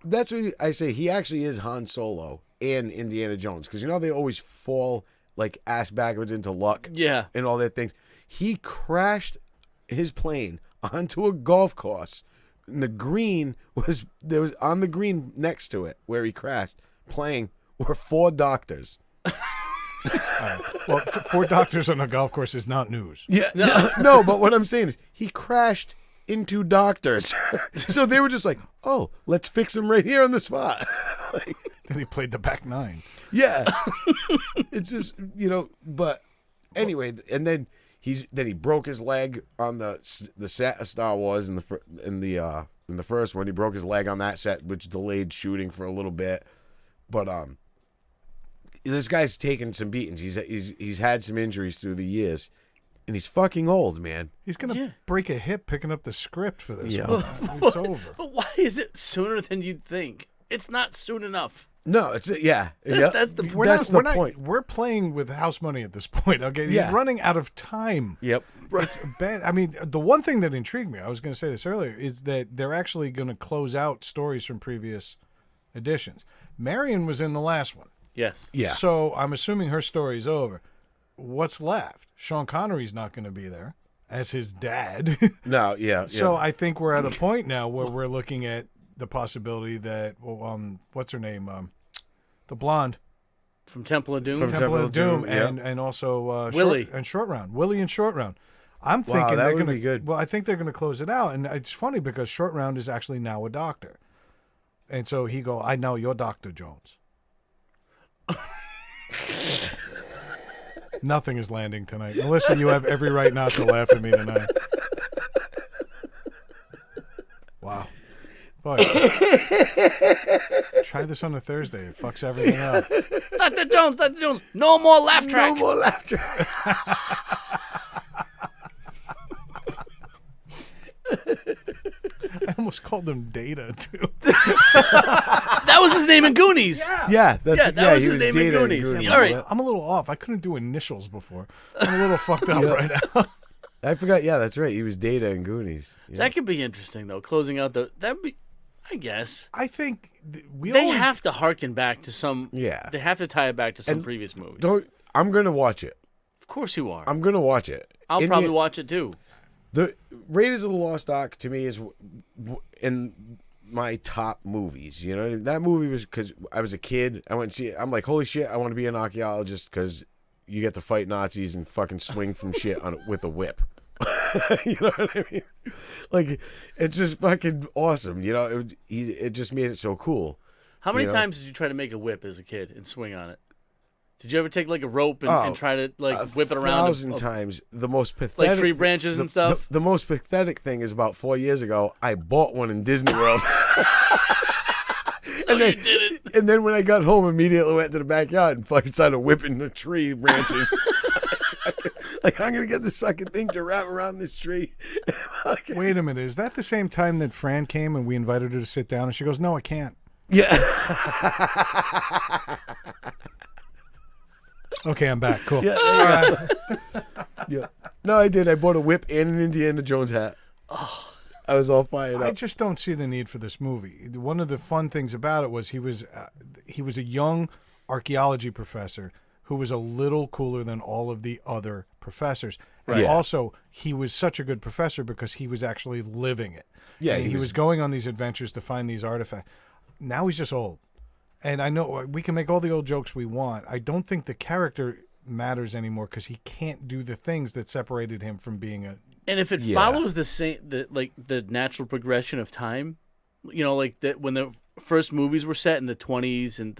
That's what I say. He actually is Han Solo and Indiana Jones. Because, they always fall like ass backwards into luck. Yeah. And all that things. He crashed his plane onto a golf course. And the green was on the green next to it where he crashed playing were 4 doctors. Well, 4 doctors on a golf course is not news. Yeah. No, but what I'm saying is he crashed into doctors. So they were just like, oh, let's fix him right here on the spot. Then he played the back 9. Yeah. It's just, but anyway, and then he broke his leg on the set of Star Wars in the first one. He broke his leg on that set, which delayed shooting for a little bit. But this guy's taken some beatings. He's had some injuries through the years, and he's fucking old, man. He's going to break a hip picking up the script for this Yeah. one. It's over. But why is it sooner than you'd think? It's not soon enough. No, it's yeah. That's the point. That's the point. We're playing with house money at this point, okay? He's Yeah. running out of time. Yep. It's bad. I mean, the one thing that intrigued me, I was going to say this earlier, is that they're actually going to close out stories from previous editions. Marion was in the last one. Yes. Yeah. So I'm assuming her story's over. What's left? Sean Connery's not going to be there as his dad. No. Yeah. So I think we're at a point now where we're looking at the possibility that, what's her name? The blonde. From Temple of Doom. From Temple of Doom, yeah. and also Willie. Short Round. Willie and Short Round. I'm Wow, thinking that they're would going to be good. Well, I think they're going to close it out, and it's funny because Short Round is actually now a doctor, and so he go, I know you're Dr. Jones. Nothing is landing tonight, Melissa. You have every right not to laugh at me tonight. Wow. Boy, try this on a Thursday. It fucks everything up. Dr. Jones, no more laugh track. No more laugh track. I almost called him Data too. That was his name in Goonies. Yeah, that was he his name in Data Goonies. Goonies. All right. I'm a little off. I couldn't do initials before. I'm a little fucked up right now. I forgot. Yeah, that's right. He was Data in Goonies. Yeah. That could be interesting though. Closing out that'd be, I guess. I think They have to harken back to some. Yeah. They have to tie it back to some And previous movies. I'm gonna watch it. Of course you are. I'm gonna watch it. I'll probably watch it too. The Raiders of the Lost Ark to me is in my top movies. You know, that movie was because I was a kid. I went and see it. I'm like, holy shit, I want to be an archaeologist because you get to fight Nazis and fucking swing from shit with a whip. You know what I mean? Like, it's just fucking awesome. You know, it just made it so cool. How many times did you try to make a whip as a kid and swing on it? Did you ever take like a rope and try to like whip it around? 1,000 times. The most pathetic, like tree branches and stuff. The most pathetic thing is about 4 years ago, I bought one in Disney World. You did it. And then when I got home, immediately went to the backyard and fucking started whipping the tree branches. Like, I'm gonna get this fucking thing to wrap around this tree. Wait a minute, is that the same time that Fran came and we invited her to sit down and she goes, "No, I can't." Yeah. Okay, I'm back. Cool. Yeah. Yeah. No, I did. I bought a whip and an Indiana Jones hat. Oh. I was all fired up. I just don't see the need for this movie. One of the fun things about it was he was a young archaeology professor who was a little cooler than all of the other professors. And Yeah. also, he was such a good professor because he was actually living it. Yeah, And he was going on these adventures to find these artifacts. Now he's just old. And I know we can make all the old jokes we want. I don't think the character matters anymore because he can't do the things that separated him from being a... And if it follows the natural progression of time, you know, like that when the first movies were set in the 20s, and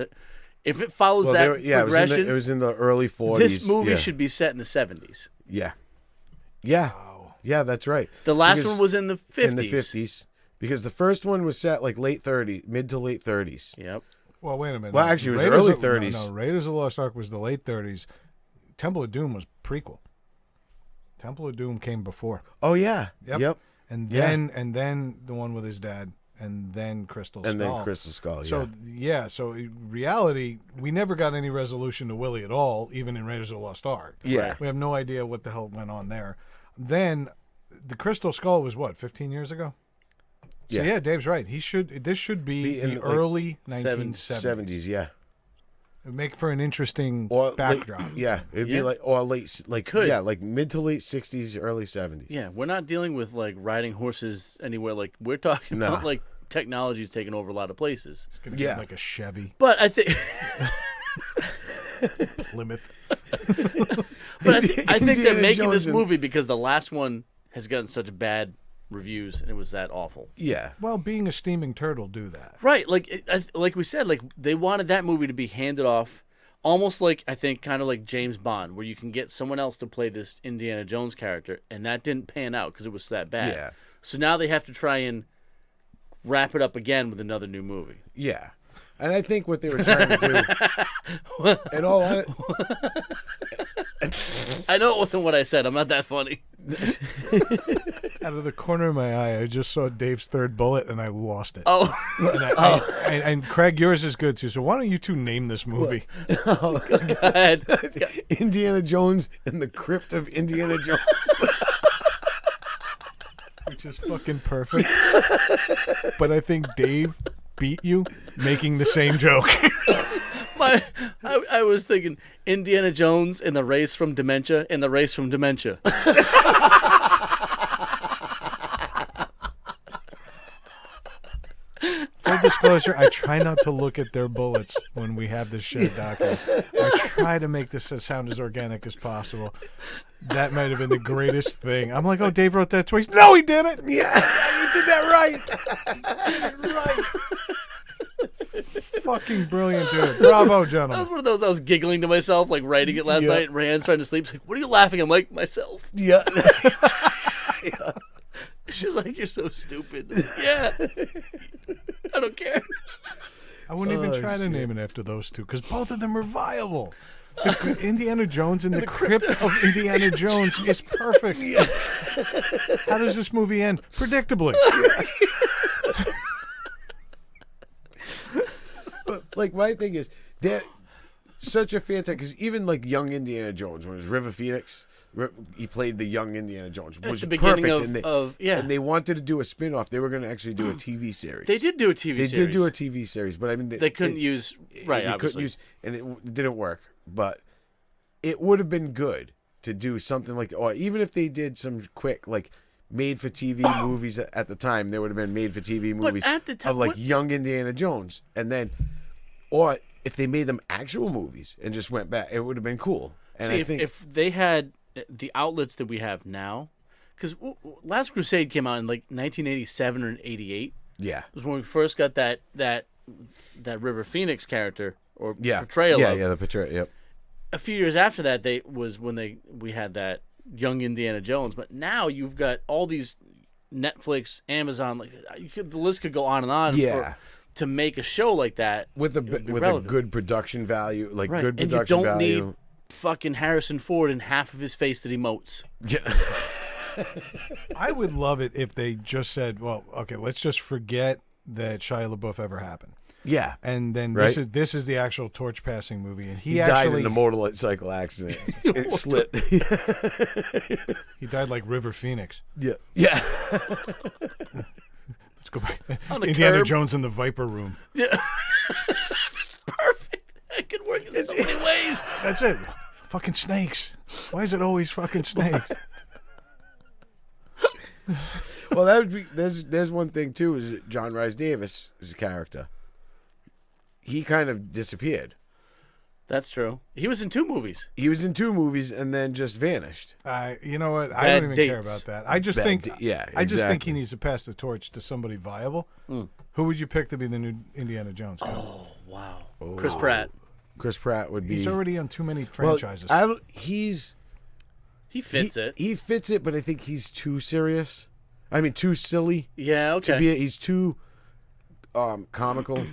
if it follows progression, it was in the early 40s. This movie should be set in the 70s. Yeah. Yeah. Wow. Yeah, that's right. The last one was in the 50s. In the 50s. Because the first one was set like mid to late 30s. Yep. Well, wait a minute. Well, actually, it was early 30s. No, Raiders of the Lost Ark was the late 30s. Temple of Doom was prequel. Temple of Doom came before. Oh, yeah. Yep. And then the one with his dad, and then Crystal Skull. And then Crystal Skull, So in reality, we never got any resolution to Willie at all, even in Raiders of the Lost Ark. Yeah. Right? We have no idea what the hell went on there. Then the Crystal Skull was what, 15 years ago? So yeah, Dave's right. This should be in the early 1970s. Yeah. It'd make for an interesting Or backdrop. It'd be like like mid to late 60s, early 70s. Yeah, we're not dealing with like riding horses anywhere. Like we're talking about like technology's taking over a lot of places. It's gonna get like a Chevy. But I think Plymouth. But I think they're making this movie because the last one has gotten such bad reviews and it was that awful. Yeah. Well, being a steaming turtle do that. Right. Like we said, like they wanted that movie to be handed off almost like, I think, kind of like James Bond, where you can get someone else to play this Indiana Jones character, and that didn't pan out because it was that bad. Yeah. So now they have to try and wrap it up again with another new movie. Yeah. And I think what they were trying to do, and all that, I know it wasn't what I said. I'm not that funny. Out of the corner of my eye, I just saw Dave's third bullet, and I lost it. Oh. And Craig, yours is good, too. So why don't you two name this movie? Go ahead. Indiana Jones and the Crypt of Indiana Jones. Which is fucking perfect. But I think Dave beat you making the same joke. I was thinking Indiana Jones and the Race from Dementia and the Race from Dementia. Full disclosure, I try not to look at their bullets when we have this shared document. I try to make this sound as organic as possible. That might have been the greatest thing. I'm like, oh, Dave wrote that twice. No, he didn't. Yeah, you did that right. Fucking brilliant, dude. Bravo, That gentlemen. was one of those I was giggling to myself, like writing it last night, and Rand's trying to sleep. She's like, what are you laughing? I'm like, myself. Yeah. She's like, you're so stupid. Yeah. I don't care. I wouldn't even try to name it after those two, because both of them are viable. The Indiana Jones and the Crypt of Indiana Jones is perfect. How does this movie end? Predictably. But like my thing is that such a fantastic, because even like young Indiana Jones, when it was River Phoenix, he played the young Indiana Jones, which was the beginning perfect. and they wanted to do a spin-off. They were going to actually do a TV series. They did do a TV series. They did do a TV series, but I mean, they couldn't use right. They Obviously, couldn't use, and it didn't work. But it would have been good to do something like, or even if they did some quick like made-for-TV movies at the time, there would have been made-for-TV movies at the time, of like young Indiana Jones, and then, or if they made them actual movies and just went back, it would have been cool. And see, I think if they had the outlets that we have now, because Last Crusade came out in like 1987 or 88. yeah, It was when we first got that River Phoenix character or yeah, portrayal. yeah, of. yeah, the portrayal, yep. A few years after that, we had that young Indiana Jones. But now you've got all these Netflix, Amazon, like the list could go on and on. Yeah. To make a show like that With a good production value, like right. good And you production don't value. need fucking Harrison Ford in half of his face that emotes. Yeah. I would love it if they just said, "Well, okay, let's just forget that Shia LaBeouf ever happened." Yeah. And then Right. this is the actual torch passing movie, and He died in a motorcycle accident. It slipped. he died like River Phoenix. Yeah. Yeah. Let's go back. On the Indiana curb. Jones in the Viper Room. Yeah. It's perfect. It could work in so many ways. That's it. Fucking snakes. Why is it always fucking snakes? Well, that would be. There's one thing too. Is that John Rhys Davis is a character. He kind of disappeared. That's true. He was in 2 movies. He was in 2 movies and then just vanished. You know what? I Bad don't even care dates. about that. I just Bad think, da- yeah, I just think exactly. he needs to pass the torch to somebody viable. Who would you pick to be the new Indiana Jones guy? Oh, wow. Chris Pratt. Chris Pratt would be. He's already on too many well, franchises. I don't. He's He fits it. He fits it, but I think he's too serious. I mean, too silly. Yeah, okay. He's too comical.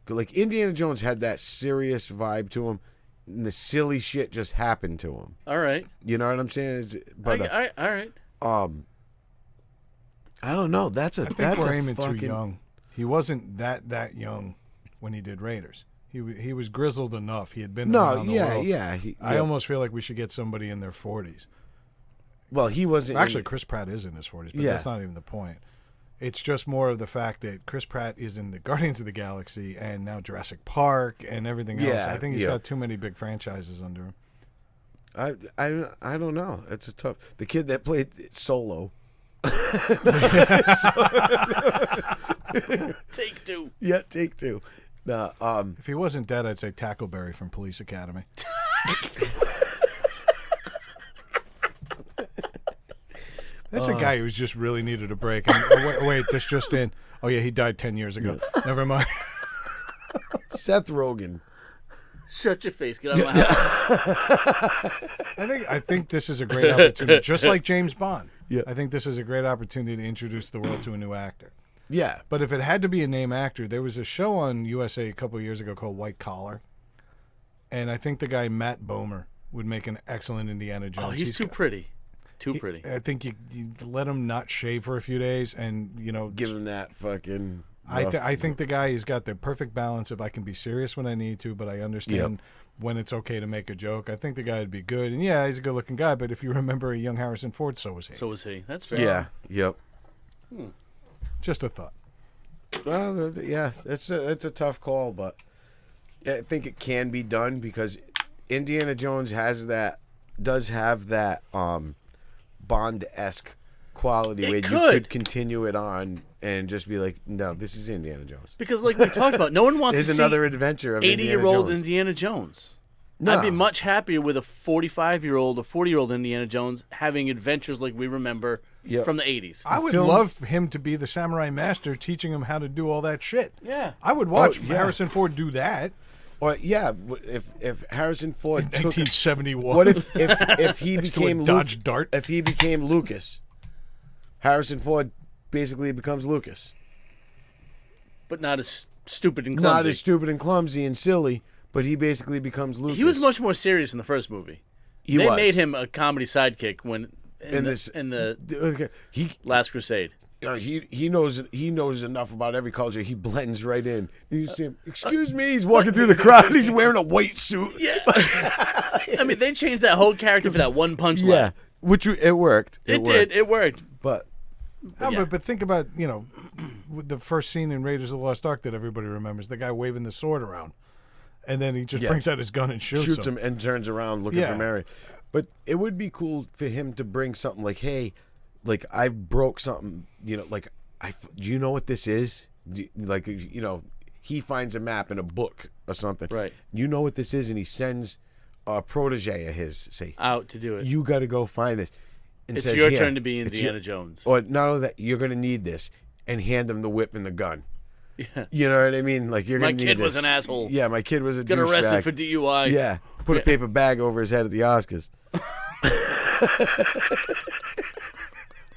Like Indiana Jones had that serious vibe to him, and the silly shit just happened to him. All right. You know what I'm saying? But all right. I don't know. I think that's we're a aiming fucking, too young. He wasn't that young when he did Raiders. He was grizzled enough. He had been around the world. yeah. I almost feel like we should get somebody in their 40s. Well, he wasn't. Actually, Chris Pratt is in his 40s, but Yeah. that's not even the point. It's just more of the fact that Chris Pratt is in the Guardians of the Galaxy and now Jurassic Park and everything else. Yeah, I think he's yeah. got too many big franchises under him. I don't know. It's a tough. The kid that played Solo. Take 2. Yeah, take 2. No, If he wasn't dead, I'd say Tackleberry from Police Academy. That's a guy who's just really needed a break. And, wait, this just in. Oh, yeah, he died 10 years ago. Never mind. Seth Rogen. Shut your face. Get out of my house. I think this is a great opportunity, just like James Bond. Yeah. I think this is a great opportunity to introduce the world to a new actor. Yeah. But if it had to be a name actor, there was a show on USA a couple of years ago called White Collar, and I think the guy Matt Bomer would make an excellent Indiana Jones. Oh, he's too pretty. Too pretty. I think you let him not shave for a few days, and Give him that fucking. I think the guy has got the perfect balance of I can be serious when I need to, but I understand when it's okay to make a joke. I think the guy would be good, and yeah, he's a good-looking guy. But if you remember a young Harrison Ford, so was he. So was he. That's fair. Yeah. Yep. Just a thought. Well, yeah, it's a tough call, but I think it can be done because Indiana Jones does have that Bond-esque quality where you could continue it on and just be like, no, this is Indiana Jones. Because like we talked about, no one wants There's to see another adventure of 80-year-old Indiana Jones. Indiana Jones. No. I'd be much happier with a 45-year-old or 40-year-old Indiana Jones having adventures like we remember from the 80s. I would love him to be the samurai master teaching him how to do all that shit. Yeah. I would watch Harrison Ford do that. Or if Harrison Ford took 1971. what if he Next to a became Dodge Dart? If he became Lucas, Harrison Ford basically becomes Lucas. But not as stupid and clumsy. Not as stupid and clumsy and silly, but he basically becomes Lucas. He was much more serious in the first movie. He they was. made him a comedy sidekick when in the Okay, Last Crusade. he knows enough about every culture. He blends right in. You see him, excuse me, he's walking through the crowd. He's wearing a white suit. Yeah. I mean, they changed that whole character for that one punchline. Yeah, which it worked. It did. It worked. But But think about, with the first scene in Raiders of the Lost Ark that everybody remembers, the guy waving the sword around. And then he just brings out his gun and shoots him. and turns around looking for Mary. But it would be cool for him to bring something like, hey, like I broke something, like do you know what this is? He finds a map in a book or something. Right. You know what this is, and he sends a protege of his, say, out to do it. You got to go find this. And It's says, your "Here, turn to be it's Indiana Jones. Or not only that, you're going to need this, and hand him the whip and the gun. Yeah. You know what I mean? Like, you're My going to need kid this. was an asshole. Yeah, my kid was a Got douchebag. arrested for DUI. Yeah. Put a paper bag over his head at the Oscars.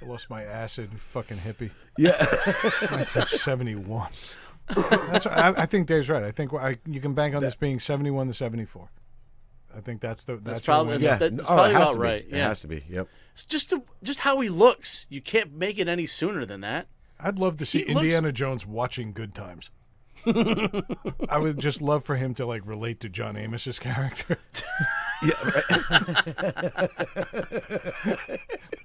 I lost my acid, fucking hippie. Yeah. 1971. That's I think Dave's right. I think you can bank on this being 71 to 74. I think that's probably your window. that's probably it has about to be. right. It Yeah. has to be. Yep. It's just how he looks. You can't make it any sooner than that. I'd love to see He looks- Indiana Jones watching Good Times. I would just love for him to relate to John Amos's character. Yeah, right.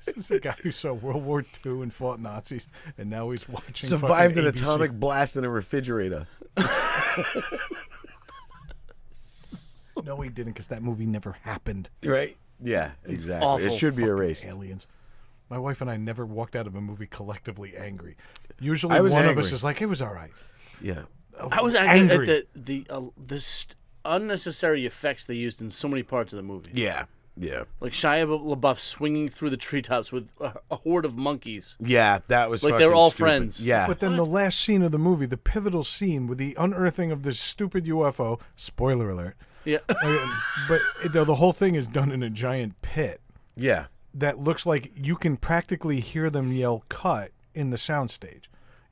This is a guy who saw World War II and fought Nazis, and now he's watching. Survived an fucking ABC. atomic blast in a refrigerator. No, he didn't, because that movie never happened. Right? Yeah, exactly. awful. It should be Fucking erased. Aliens. My wife and I never walked out of a movie collectively angry. Usually, I was one of angry. us is like, "It was all right." Yeah. I was angry at the unnecessary effects they used in so many parts of the movie. Yeah. Yeah. Like Shia LaBeouf swinging through the treetops with a horde of monkeys. Yeah, that was Like fucking they were all stupid. friends. Yeah. But then the last scene of the movie, the pivotal scene with the unearthing of this stupid UFO. Spoiler alert. Yeah. But the whole thing is done in a giant pit Yeah. that looks like you can practically hear them yell "cut" in the soundstage.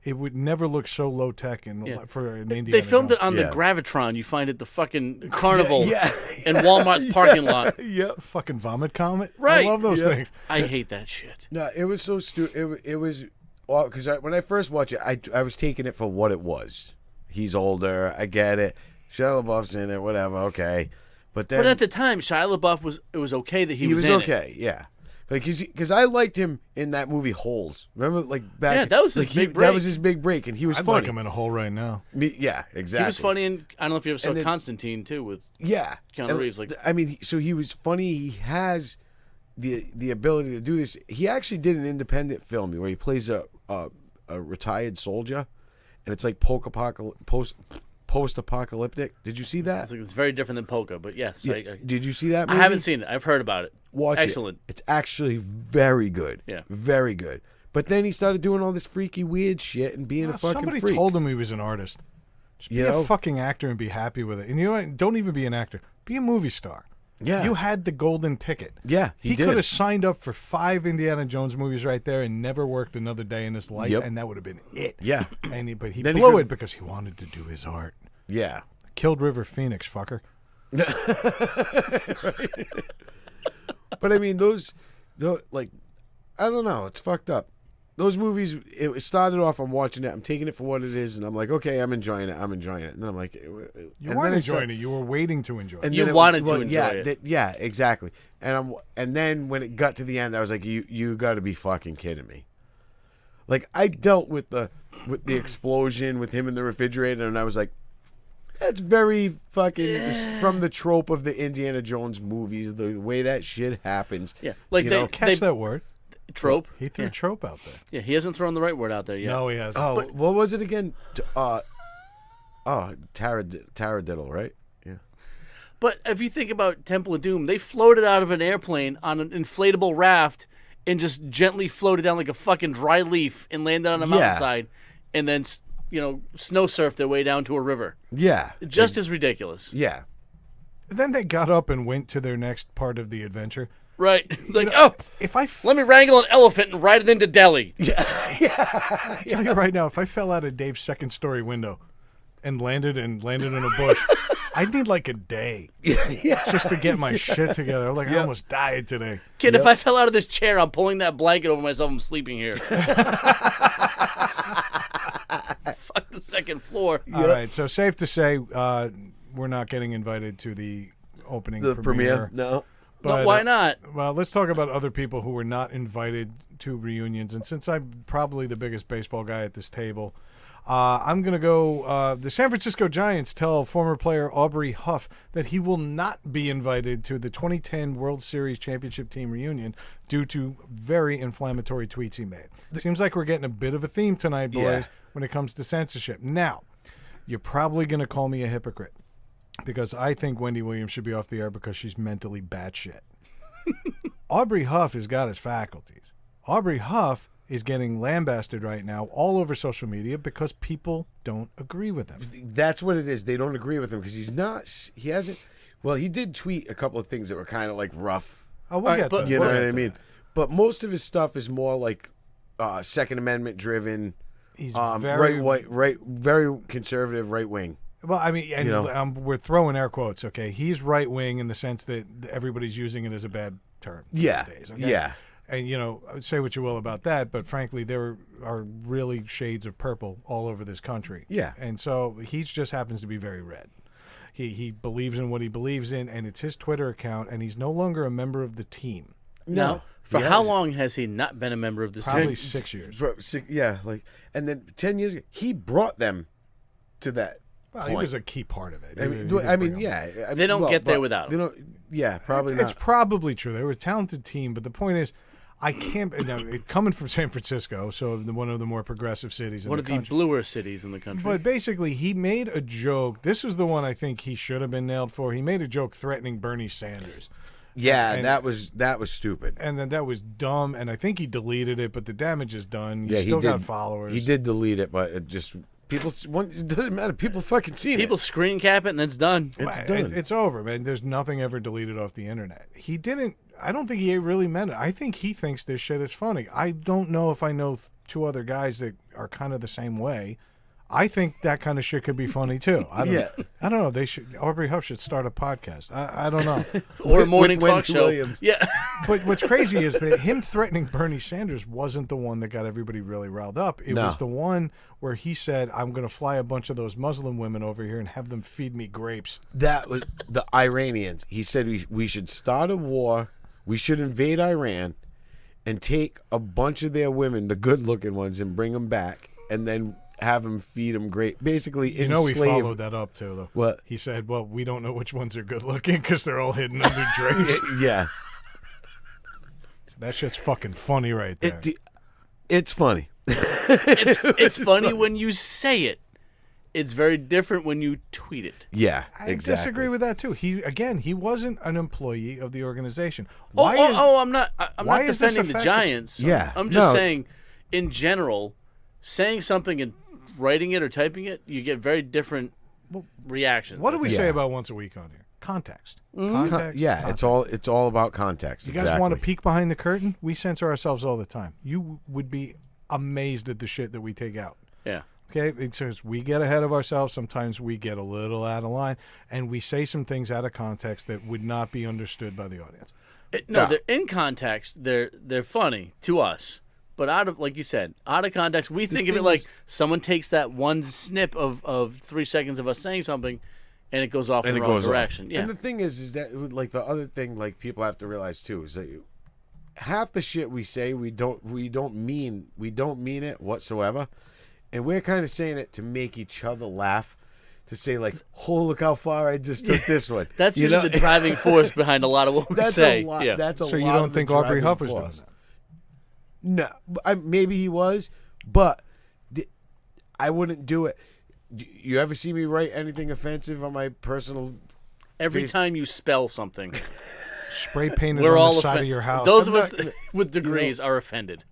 It would never look so low tech for an Indiana They filmed Jones. it on Yeah. the Gravitron you find at the fucking carnival Yeah. in Walmart's parking lot. Yep. Fucking vomit comet. Right. I love those Yeah. things. I hate that shit. No, it was so stupid. It was because when I first watched it, I was taking it for what it was. He's older. I get it. Shia LaBeouf's in it. Whatever. Okay. But then But at the time, Shia LaBeouf it was okay that he he was in okay. Yeah. Like, because I liked him in that movie Holes. Remember, like back. Yeah, that was his like, big That break. was his big break, and he was I'd funny. like him in a hole right now. Yeah, exactly. He was funny, and I don't know if you ever saw And then- Constantine too with Yeah, Keanu And, Reeves, like- I mean, so he was funny. He has the ability to do this. He actually did an independent film where he plays a retired soldier, and it's like post-apocalyptic. Did you see that? it's very different than Polka, but yes, Yeah. Did you see that I movie? haven't seen it. I've heard about it. Watch Excellent. it. It's actually very good. Yeah. Very good. But then he started doing all this freaky weird shit and being a fucking Somebody freak. told him he was an artist. Just be You know? a fucking actor and be happy with it. And you know what? Don't even be an actor. Be a movie star. Yeah. You had the golden ticket. Yeah, he did. could have signed up for 5 Indiana Jones movies right there and never worked another day in his life, Yep. and that would have been it. Yeah. But he Then he blew could- it because he wanted to do his art. Yeah. Killed River Phoenix, fucker. But I mean, those like, I don't know. It's fucked up. Those movies, it started off, I'm watching it, I'm taking it for what it is, and I'm like, okay, I'm enjoying it. And then I'm like... You weren't enjoying it. You were waiting to enjoy it. You wanted to enjoy yeah, it. Yeah, exactly. And then when it got to the end, I was like, you got to be fucking kidding me. Like, I dealt with the explosion with him in the refrigerator, and I was like, that's very fucking from the trope of the Indiana Jones movies, the way that shit happens. Yeah, like You they, know, Catch that word. trope. He threw Yeah. trope out there. Yeah, he hasn't thrown the right word out there yet. No, he hasn't. Oh, what was it again? Taradiddle, right? Yeah. But if you think about Temple of Doom, they floated out of an airplane on an inflatable raft and just gently floated down like a fucking dry leaf and landed on a mountainside, and then snow surfed their way down to a river. Yeah. Just as ridiculous. Yeah. Then they got up and went to their next part of the adventure. Right. Like, If I let me wrangle an elephant and ride it into Delhi. tell you right now, if I fell out of Dave's second-story window and landed in a bush, I'd need like a day just to get my shit together. Like I almost died today. Kid, if I fell out of this chair, I'm pulling that blanket over myself. I'm sleeping here. Fuck the second floor. All right, so safe to say we're not getting invited to the opening premiere. No. But, why not? Well, let's talk about other people who were not invited to reunions. And since I'm probably the biggest baseball guy at this table, I'm going to go. The San Francisco Giants tell former player Aubrey Huff that he will not be invited to the 2010 World Series championship team reunion due to very inflammatory tweets he made. Seems like we're getting a bit of a theme tonight, boys, when it comes to censorship. Now, you're probably going to call me a hypocrite because I think Wendy Williams should be off the air because she's mentally batshit. Aubrey Huff has got his faculties. Aubrey Huff is getting lambasted right now all over social media because people don't agree with him. That's what it is. They don't agree with him because he hasn't. Well, he did tweet a couple of things that were kind of like rough. Oh, we'll get to that. You know We'll what get I to mean? that. But most of his stuff is more like Second Amendment driven. He's very conservative, right wing. Well, I mean, and we're throwing air quotes, okay? He's right wing in the sense that everybody's using it as a bad term these days. Okay? Yeah. And, say what you will about that, but frankly, there are really shades of purple all over this country. Yeah. And so he just happens to be very red. He believes in what he believes in, and it's his Twitter account, and he's no longer a member of the team. No. For how long has he not been a member of this team? Probably 6 years. And then 10 years ago, he brought them to that Well, point. he was a key part of it. They don't get there without him. Probably It's not. probably true. They were a talented team, but the point is, I can't. Coming from San Francisco, so one of the more progressive cities in One the of the country. bluer cities in the country. But basically, he made a joke. This was the one I think he should have been nailed for. He made a joke threatening Bernie Sanders. Yeah, And- that was stupid. And then that was dumb, and I think he deleted it, but the damage is done. Yeah, He's he still did. got followers. He did delete it, but it just it doesn't matter. People fucking seen People it. screen cap it and it's done. It's Well, done. It's over, man. There's nothing ever deleted off the internet. He didn't. I don't think he really meant it. I think he thinks this shit is funny. I don't know if I know two other guys that are kind of the same way. I think that kind of shit could be funny too. I don't know. They should. Aubrey Huff should start a podcast. I don't know. Or a morning with talk Wendy show. Williams. Yeah. But what's crazy is that him threatening Bernie Sanders wasn't the one that got everybody really riled up. It was the one where he said, "I'm going to fly a bunch of those Muslim women over here and have them feed me grapes." That was the Iranians. He said we should start a war. We should invade Iran and take a bunch of their women, the good-looking ones, and bring them back, and then have them feed them grape. Basically, He enslave. followed that up too, though. What? He said, "Well, we don't know which ones are good looking because they're all hidden under drapes." Yeah. That's just fucking funny right there. It's funny. It's funny when you say it. It's very different when you tweet it. Yeah, I exactly. disagree with that too. He wasn't an employee of the organization. I'm not why is this defending the effective? Giants. Yeah, I'm just no. saying, in general, saying something and writing it or typing it, you get very different reactions. What do we say Yeah. about once a week on here? Context. Mm-hmm. Context. Yeah, context. it's all about context. You guys exactly. want to peek behind the curtain? We censor ourselves all the time. You would be amazed at the shit that we take out. Yeah. Okay, it says we get ahead of ourselves. Sometimes we get a little out of line, and we say some things out of context that would not be understood by the audience. They're in context. They're funny to us, but out of, like you said, out of context, we think of it thing like is- someone takes that one snip of 3 seconds of us saying something, and it goes off in the wrong direction. Yeah. And the thing is that like the other thing like people have to realize too is that half the shit we say we don't mean it whatsoever, and we're kind of saying it to make each other laugh, to say like, "Oh, look how far I just took this one." That's usually the driving force behind a lot of what we That's say. a lot. Yeah. That's a So lot. you don't of the think Aubrey driving Huff was doing force. that? No, maybe he was, but I wouldn't do it. You ever see me write anything offensive on my personal? Every time you spell something, Spray painted we're on all the side of offended. your house. Those I'm of us not- with degrees are offended.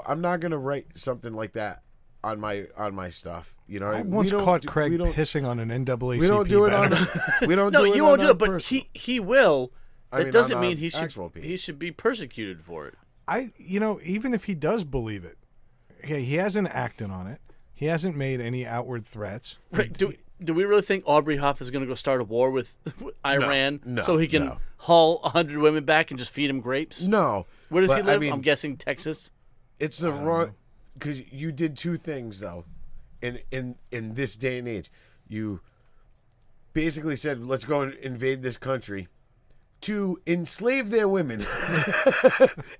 I'm not gonna write something like that on my stuff. I once caught Craig pissing on an NAACP We don't do it on. banner. We don't. No, do it you on won't do our it, but personal. he will. I That mean, doesn't on mean our he actual page. should be persecuted for it. Even if he does believe it, okay, he hasn't acted on it. He hasn't made any outward threats. Right, do we really think Aubrey Huff is going to go start a war with Iran no, so he can no. haul 100 women back and just feed them grapes? No. Where does he but, live? I mean, I'm guessing Texas. It's the wrong, because you did two things though, in this day and age. You basically said, "Let's go and invade this country," to enslave their women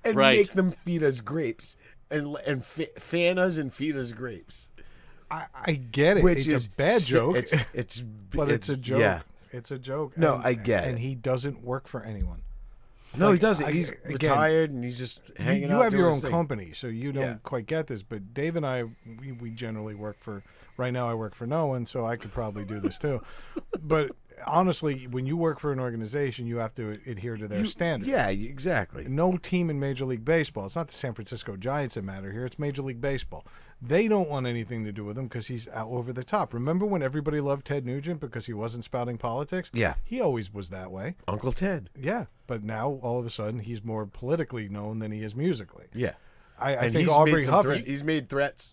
and Right. make them feed us grapes and fan us and feed us grapes. I get it. Which It's is a bad joke, but it's a joke. Yeah. It's a joke. No, and, I get and it. he doesn't work for anyone. No, Like, he doesn't. He's again, retired and he's just hanging you out. have doing your his own thing. company, so you don't Yeah. quite get this. But Dave and I, we generally work for. Right now, I work for no one, so I could probably do this too. But honestly, when you work for an organization, you have to adhere to their standards. Yeah, exactly. No team in Major League Baseball. It's not the San Francisco Giants that matter here. It's Major League Baseball. They don't want anything to do with him because he's out over the top. Remember when everybody loved Ted Nugent because he wasn't spouting politics? Yeah. He always was that way. Uncle Ted. Yeah. But now, all of a sudden, he's more politically known than he is musically. Yeah. I And think he's Aubrey made some Huff. he's made threats.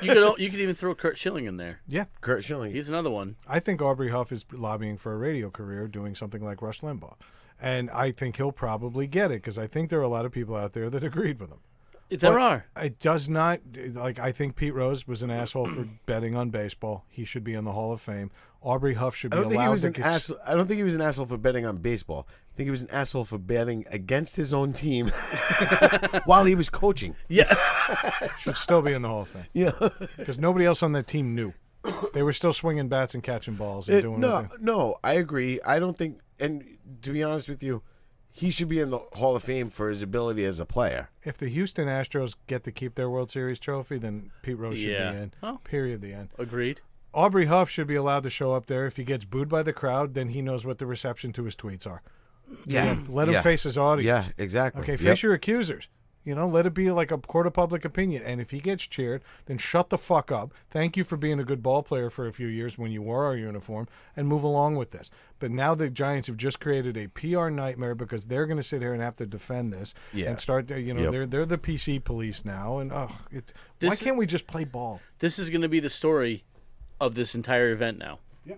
You could even throw Kurt Schilling in there. Yeah. Kurt Schilling. He's another one. I think Aubrey Huff is lobbying for a radio career doing something like Rush Limbaugh. And I think he'll probably get it because I think there are a lot of people out there that agreed with him. There But are. It does not, like, I think Pete Rose was an asshole for betting on baseball. He should be in the Hall of Fame. Aubrey Huff should I be don't think he allowed was to an asshole. I don't think he was an asshole for betting on baseball. I think he was an asshole for betting against his own team while he was coaching. Yeah. should still be in the Hall of Fame Yeah. because nobody else on that team knew. They were still swinging bats and catching balls and doing no, everything. no, I agree. I don't think, and to be honest with you, he should be in the Hall of Fame for his ability as a player. If the Houston Astros get to keep their World Series trophy, then Pete Rose should Yeah. be in. Oh. Period. The end. Agreed. Aubrey Huff should be allowed to show up there. If he gets booed by the crowd, then he knows what the reception to his tweets are. Yeah. Let him face his audience. Yeah, exactly. Okay, Yep. face your accusers. Let it be like a court of public opinion. And if he gets cheered, then shut the fuck up. Thank you for being a good ball player for a few years when you wore our uniform and move along with this. But now the Giants have just created a PR nightmare because they're going to sit here and have to defend this and start, Yep. they're the PC police now. And why This- can't we just play ball? This is going to be the story of this entire event now. Yeah.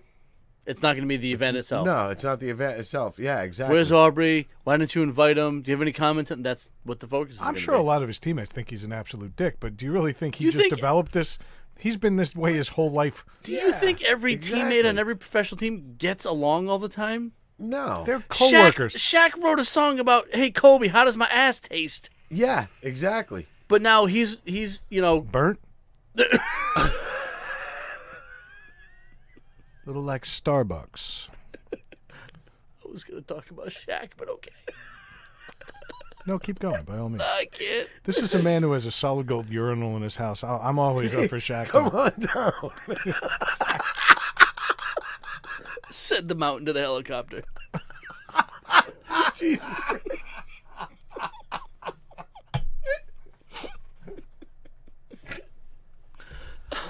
It's not going to be the event itself. No, it's not the event itself. Yeah, exactly. Where's Aubrey? Why didn't you invite him? Do you have any comments? And that's what the focus is. I'm gonna sure be. a lot of his teammates think he's an absolute dick, but do you really think he You just think- developed this? He's been this way his whole life. Do you think every exactly. teammate on every professional team gets along all the time? No. They're coworkers. Shaq wrote a song about, "Hey Kobe, how does my ass taste?" Yeah, exactly. But now he's Burnt. Little like Starbucks. I was going to talk about Shaq, but okay, No, keep going by all means. I can't. This is a man who has a solid gold urinal in his house. I'm always up for Shaq. Come on down. Send them out into the helicopter. Jesus Christ.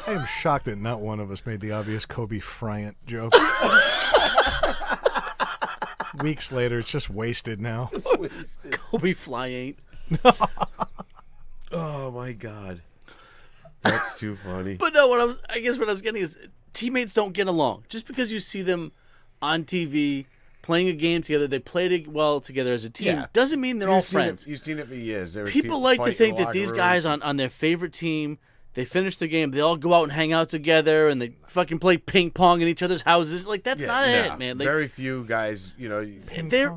I am shocked that not one of us made the obvious Kobe Bryant joke. Weeks later, it's just wasted now. Kobe fly ain't. Oh my God. That's too funny. But no, what I was getting is teammates don't get along. Just because you see them on TV playing a game together, they played well together as a team, Yeah. doesn't mean they're all friends. You've seen it for years. There was People like to fight in think the that these locker guys rooms. on their favorite team, they finish the game, they all go out and hang out together, and they fucking play ping pong in each other's houses. Like, that's not no, it, man. Like, very few guys, they're,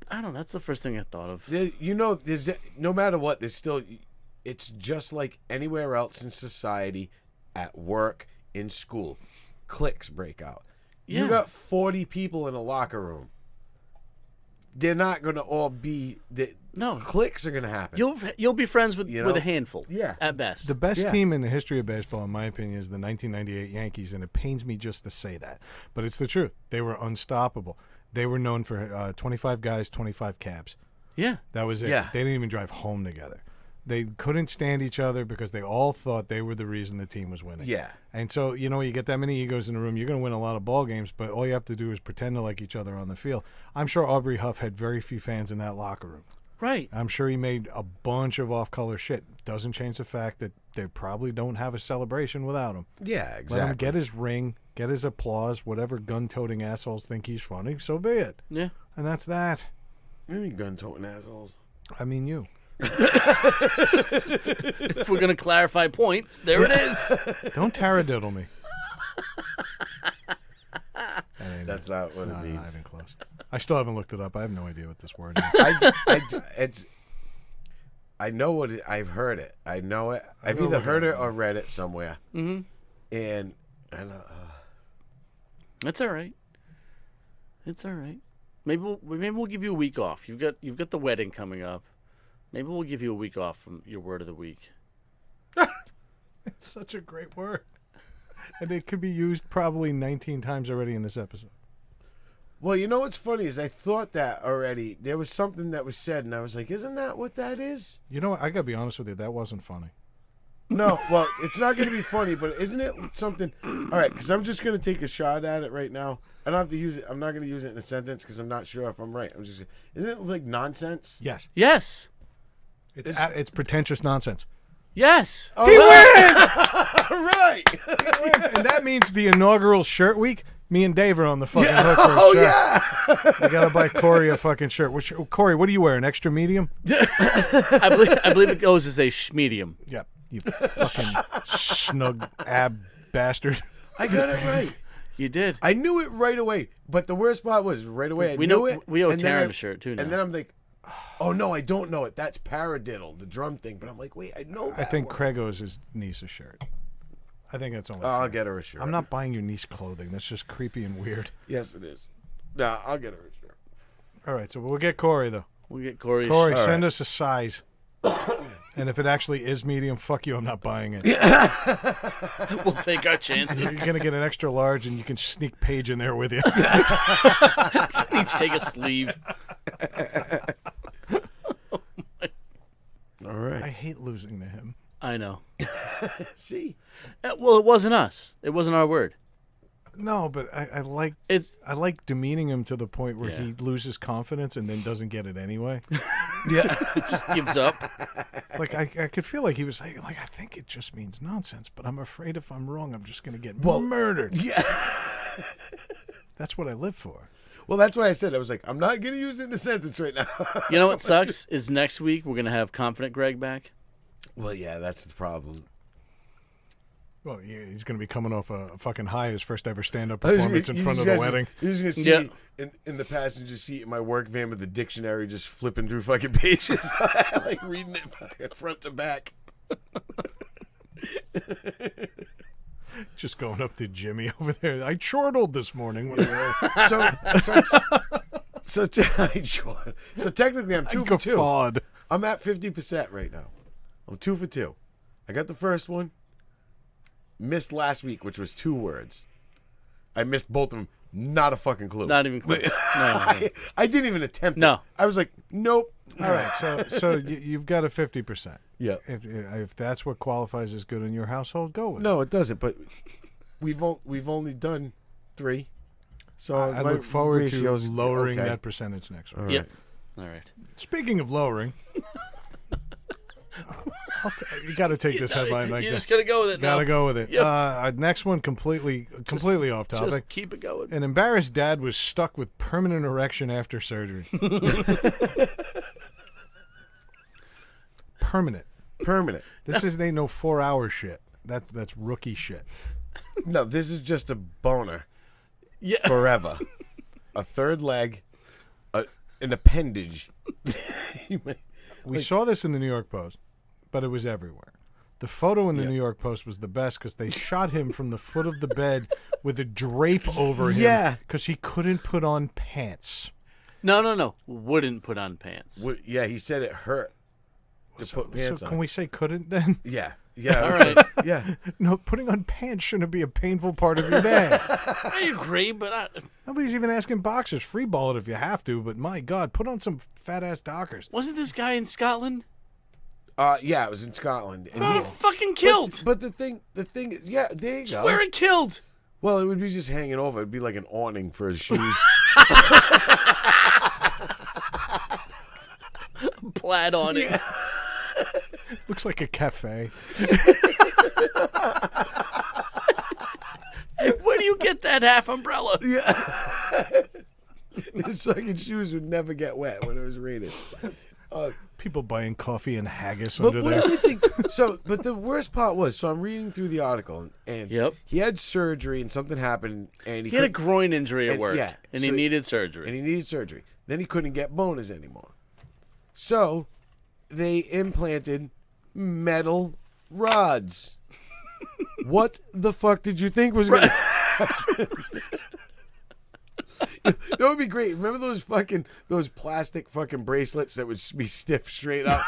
I don't know, that's the first thing I thought of. there's no matter what, there's still, it's just like anywhere else in society, at work, in school, cliques break out. Yeah. You got 40 people in a locker room. They're not going to all be No. cliques are going to happen. You'll be friends with know? a handful, Yeah. at best. The best Yeah. team in the history of baseball, in my opinion, is the 1998 Yankees, and it pains me just to say that. But it's the truth. They were unstoppable. They were known for 25 guys, 25 cabs. Yeah. That was it. Yeah. They didn't even drive home together. They couldn't stand each other because they all thought they were the reason the team was winning. Yeah. And so, you get that many egos in the room, you're going to win a lot of ball games, but all you have to do is pretend to like each other on the field. I'm sure Aubrey Huff had very few fans in that locker room. Right. I'm sure he made a bunch of off-color shit. Doesn't change the fact that they probably don't have a celebration without him. Yeah, exactly. Let him get his ring, get his applause. Whatever gun-toting assholes think he's funny, so be it. Yeah. And that's that. You mean gun-toting assholes? I mean you. If we're gonna clarify points, there it is. Don't taradiddle me. That's not what it Not means. even close. I still haven't looked it up. I have no idea what this word is. I know what it, I've heard it. I know it. I've either heard it or read it somewhere. Mm-hmm. And That's all right. It's all right. Maybe we'll give you a week off. You've got the wedding coming up. Maybe we'll give you a week off from your word of the week. It's such a great word. And it could be used probably 19 times already in this episode. well, you know what's funny is I thought that already. There was something that was said, and I was like, "Isn't that what that is?" You know what? I got to be honest with you. That wasn't funny. No, well, it's not going to be funny, but isn't it something? All right, because I'm just going to take a shot at it right now. I don't have to use it. I'm not going to use it in a sentence because I'm not sure if I'm right. Isn't it like nonsense? Yes. Yes. It's pretentious nonsense. Yes. Oh, he wins! Right. And that means the inaugural shirt week, me and Dave are on the fucking hook for a Oh, shirt. yeah. We got to buy Corey a fucking shirt. Corey, what do you wear? An extra medium? I believe it goes as a medium. Yep. You fucking snug ab bastard. I got it right. You did. I knew it right away, but the worst part was right away I We knew know it. we owe and then Taryn a shirt too now. And then I'm like, oh no, I don't know it. That's paradiddle, the drum thing. But I'm like, wait, I know that. I think one. Craig owes his niece a shirt. I think that's only Oh, I'll fair. get her a shirt. I'm not buying your niece clothing. That's just creepy and weird. Yes, it is. Nah, I'll get her a shirt. All right, so we'll get Corey, though. We'll get Corey. Corey, All send right. us a size. And if it actually is medium, fuck you, I'm not buying it. We'll take our chances. You're going to get an extra large, and you can sneak Paige in there with you. Each take a sleeve. All right. I hate losing to him. I know. See? Well, it wasn't us. It wasn't our word. No, but I like demeaning him to the point where Yeah. he loses confidence and then doesn't get it anyway. Yeah. Just gives up. Like I could feel like he was saying, like, I think it just means nonsense, but I'm afraid if I'm wrong, I'm just going to get murdered. Yeah. That's what I live for. Well, that's why I said, I was like, I'm not going to use it in a sentence right now. You know what sucks is next week we're gonna have Confident Greg back. Well, yeah, that's the problem. Well, yeah, he's going to be coming off a fucking high, his first ever stand-up performance in front of the wedding. You're just going to see Yeah. me in the passenger seat in my work van with the dictionary just flipping through fucking pages, like reading it front to back. Just going up to Jimmy over there. I chortled this morning. When I So technically I'm 2 for 2. guffawed. I'm at 50% right now. I'm 2 for 2. I got the first one. Missed last week, which was 2 words. I missed both of them. Not a fucking clue. Not even close. No. I didn't even attempt No. it. I was like, nope. All right, so you've got a 50%. Yeah. If that's what qualifies as good in your household, go with it. No, it doesn't. But we've only done 3. So I my look forward to ratio's lowering okay. that percentage next week. All Yep. right. All right. Speaking of lowering, you got to take this headline like You this. just gotta go with it. Got to now. go with it. Yep. Our next one completely off topic. Just keep it going. An embarrassed dad was stuck with permanent erection after surgery. Permanent. This ain't no 4-hour shit. That's rookie shit. No, this is just a boner Yeah. forever. A third leg, an appendage. We saw this in the New York Post, but it was everywhere. The photo in the New York Post was the best because they shot him from the foot of the bed with a drape over him. Yeah. Because he couldn't put on pants. No. Wouldn't put on pants. Yeah, he said it hurt to put pants so on. can we say couldn't then? Yeah. All right. Yeah. No, putting on pants shouldn't be a painful part of your day. I agree, but Nobody's even asking boxers. Free ball it if you have to, but my God, put on some fat-ass Dockers. wasn't this guy in Scotland? Yeah, it was in Scotland. And Oh, fucking killed. But the thing is, yeah, there you go. Swear it killed. Well, it would be just hanging over. It'd be like an awning for his shoes. plaid awning. Looks like a cafe. Where do you get that half umbrella? His fucking shoes would never get wet when it was raining. People buying coffee and haggis But under what there. do they think? So, but the worst part was, so I'm reading through the article, and Yep. he had surgery, and something happened, and He had a groin injury at and- work, yeah, and so he needed surgery. and he needed surgery. Then he couldn't get boners anymore. So they implanted metal rods. What the fuck did you think was gonna happen? That would be great. Remember those plastic fucking bracelets that would be stiff straight up?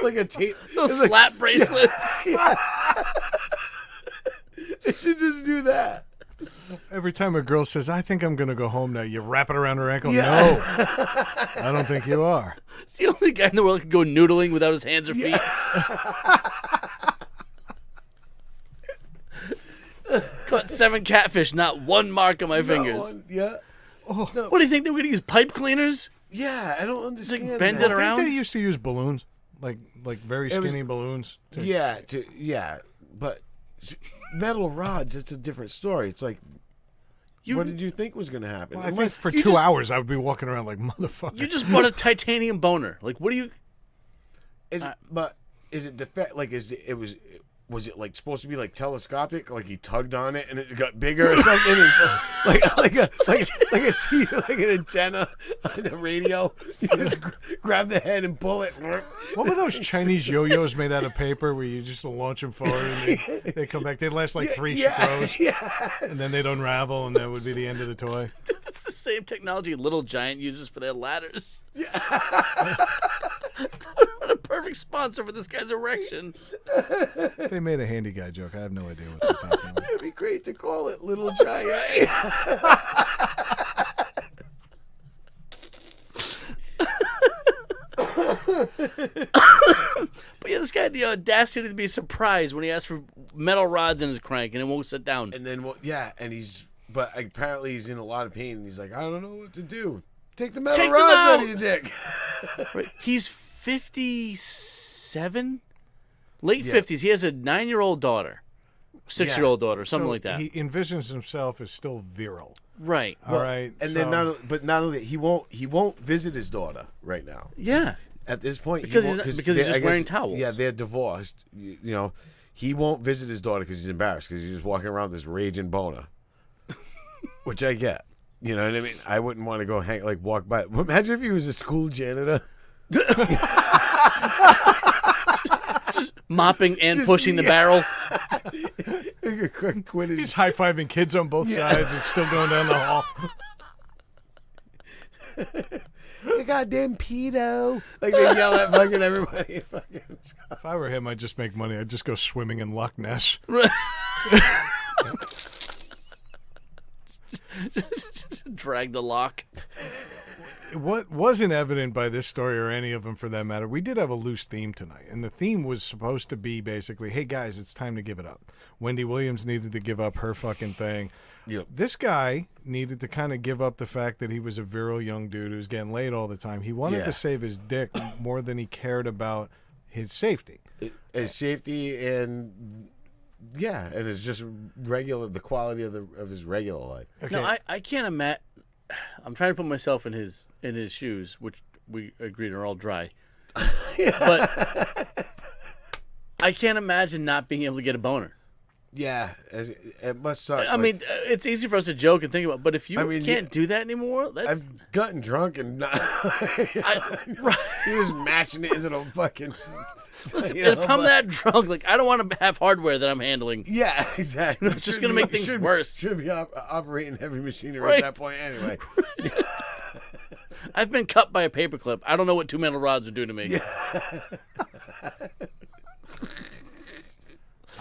Like a tape. Those it's like- slap bracelets. They should just do that. Every time a girl says, I think I'm going to go home now, you wrap it around her ankle. Yeah. No, I don't think you are. It's the only guy in the world who can go noodling without his hands or feet. Caught 7 catfish, not one mark on my fingers. No one- yeah. What do you think they were going to use? Pipe cleaners? Yeah, I don't understand. bend that. it around? I think they used to use balloons, like very was- skinny balloons. But metal rods, it's a different story. It's like, You, what did you think was going to happen? Well, I think Unless- for you 2 just- hours I would be walking around like motherfucker. you just bought a titanium boner. Like, what do you... but is it defect? Like, was it like supposed to be like telescopic? Like he tugged on it and it got bigger or something? And, like an antenna on the radio. You just grab the head and pull it. What were those Chinese yo-yos made out of paper where you just launch them forward and they come back? They last like 3 throws, Yeah. and then they'd unravel, and that would be the end of the toy. That's the same technology Little Giant uses for their ladders. Yeah. What a perfect sponsor for this guy's erection. They made a handy guy joke. I have no idea what they're talking about. It'd be great to call it Little Giant. But yeah, this guy had the audacity to be surprised when he asked for metal rods in his crank and it won't sit down. And then, but apparently he's in a lot of pain. And he's like, I don't know what to do. Take the metal Take them rods out out. of your dick. Right. He's 57? Late Yeah. 50s. He has a 9-year-old daughter. 6-year-old daughter, something So like that. He envisions himself as still virile. Right. All right. And so, then not only he won't visit his daughter right now. Yeah. At this point, Because he he's won't, not- because he's they- just I guess- wearing towels. Yeah, they're divorced. You know, he won't visit his daughter because he's embarrassed because he's just walking around with this raging boner, which I get. You know what I mean? I wouldn't want to go walk by. Imagine if he was a school janitor. Mopping and Just- pushing the barrel. Quit he's his, high-fiving kids on both sides and still going down the hall. you goddamn pedo. Like they yell at fucking everybody. If I were him, I'd just make money. I'd just go swimming in Loch Ness. Drag the lock. What wasn't evident by this story or any of them for that matter, we did have a loose theme tonight. And the theme was supposed to be basically, hey, guys, it's time to give it up. Wendy Williams needed to give up her fucking thing. Yep. This guy needed to kind of give up the fact that he was a virile young dude who was getting laid all the time. He wanted Yeah. to save his dick more than he cared about his safety. His safety and it's just the quality of his regular life. Okay. No, I can't imagine. I'm trying to put myself in his shoes, which we agreed are all dry. But I can't imagine not being able to get a boner. Yeah, it must suck. I mean, it's easy for us to joke and think about, but if you I mean, can't do that anymore, that's I've gotten drunk and not, right. he was mashing it into the fucking. Listen, you know, if I'm but- that drunk, like I don't want to have hardware that I'm handling. Yeah, exactly. It's just gonna make things worse. Should be operating heavy machinery Right. at that point anyway. I've been cut by a paperclip. I don't know what 2 metal rods would do to me.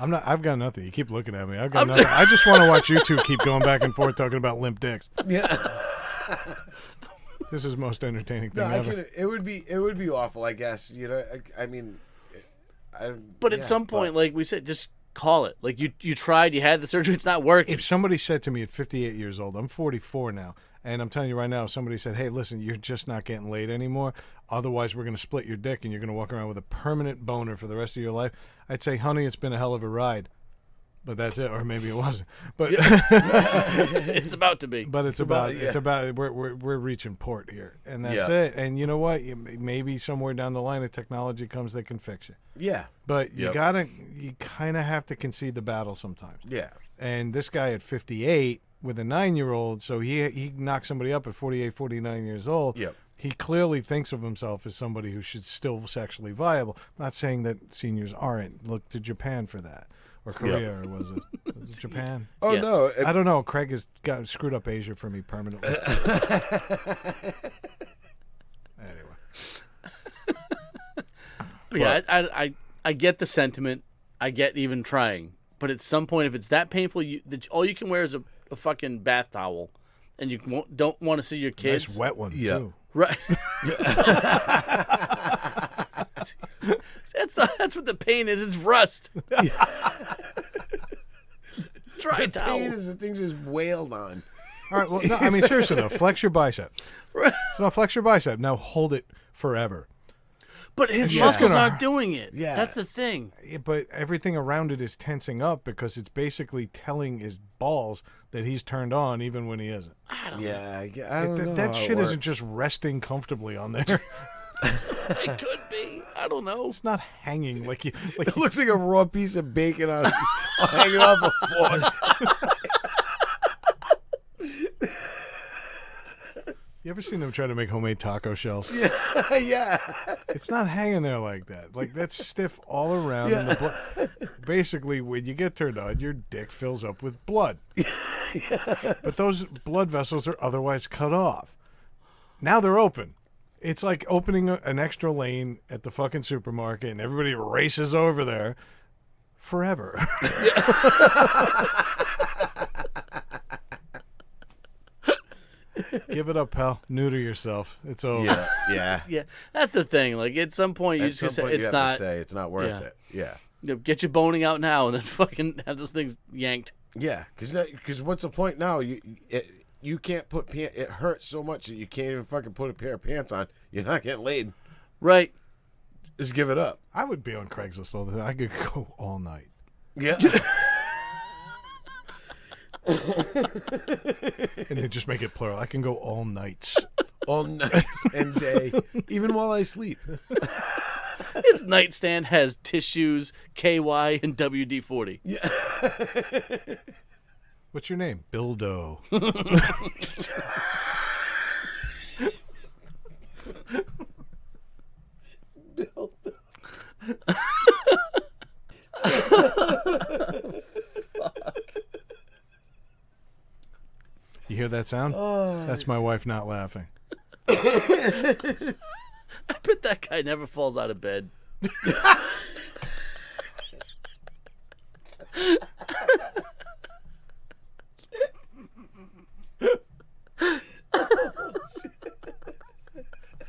I've got nothing. You keep looking at me. I've got nothing. I just want to watch you two keep going back and forth talking about limp dicks. Yeah. This is the most entertaining No, thing ever. it would be awful, I guess. You know, I mean, But at some point, like we said, just call it. Like you tried, you had the surgery, it's not working. If somebody said to me at 58 years old, I'm 44 now, and I'm telling you right now, if somebody said, hey, listen, you're just not getting laid anymore, otherwise we're going to split your dick and you're going to walk around with a permanent boner for the rest of your life, I'd say, honey, it's been a hell of a ride. But that's it, or maybe it wasn't. But It's about to be. But it's about we're reaching port here, and that's it. And you know what? Maybe somewhere down the line, a technology comes that can fix it. Yeah. But you kind of have to concede the battle sometimes. Yeah. And this guy at 58 with a 9-year-old, so he knocked somebody up at 48, 49 years old. Yep. He clearly thinks of himself as somebody who should still sexually viable. Not saying that seniors aren't. Look to Japan for that. Or Korea, or was it Japan? Oh, Yes. no. I don't know. Craig has got screwed up Asia for me permanently. Anyway. But yeah, I get the sentiment. I get even trying. But at some point, if it's that painful, all you can wear is a fucking bath towel, and you don't want to see your kids. Nice wet one, too. Right. That's what the pain is. It's rust. Dry towel. Pain is the thing just wailed on. All right. Well, no, I mean, seriously, though. Flex your bicep. Right. No, flex your bicep. Now hold it forever. But his Yeah. muscles Gonna- aren't doing it. Yeah. That's the thing. Yeah, but everything around it is tensing up because it's basically telling his balls that he's turned on even when he isn't. I don't know. Yeah. I don't know. That how it shit isn't works. just resting comfortably on there. It could be. I don't know. It's not hanging like you. Like It looks like a raw piece of bacon on hanging off a fork. You ever seen them try to make homemade taco shells? Yeah. It's not hanging there like that. Like that's stiff all around. And basically, when you get turned on, your dick fills up with blood. But those blood vessels are otherwise cut off. Now they're open. It's like opening an extra lane at the fucking supermarket, and everybody races over there forever. Give it up, pal. Neuter yourself. It's over. Yeah. Yeah, that's the thing. Like at some point, you At just some say point, it's you have not. to say it's not worth Yeah. it. Yeah. Get your boning out now, and then fucking have those things yanked. Yeah. Because what's the point now? You can't put pants. It hurts so much that you can't even fucking put a pair of pants on. You're not getting laid. Right. Just give it up. I would be on Craigslist all the time. I could go all night. Yeah. And then just make it plural. I can go all nights. All night and day, even while I sleep. His nightstand has tissues, KY, and WD-40. What's your name? Bildo. You hear that sound? That's my wife not laughing. I bet that guy never falls out of bed.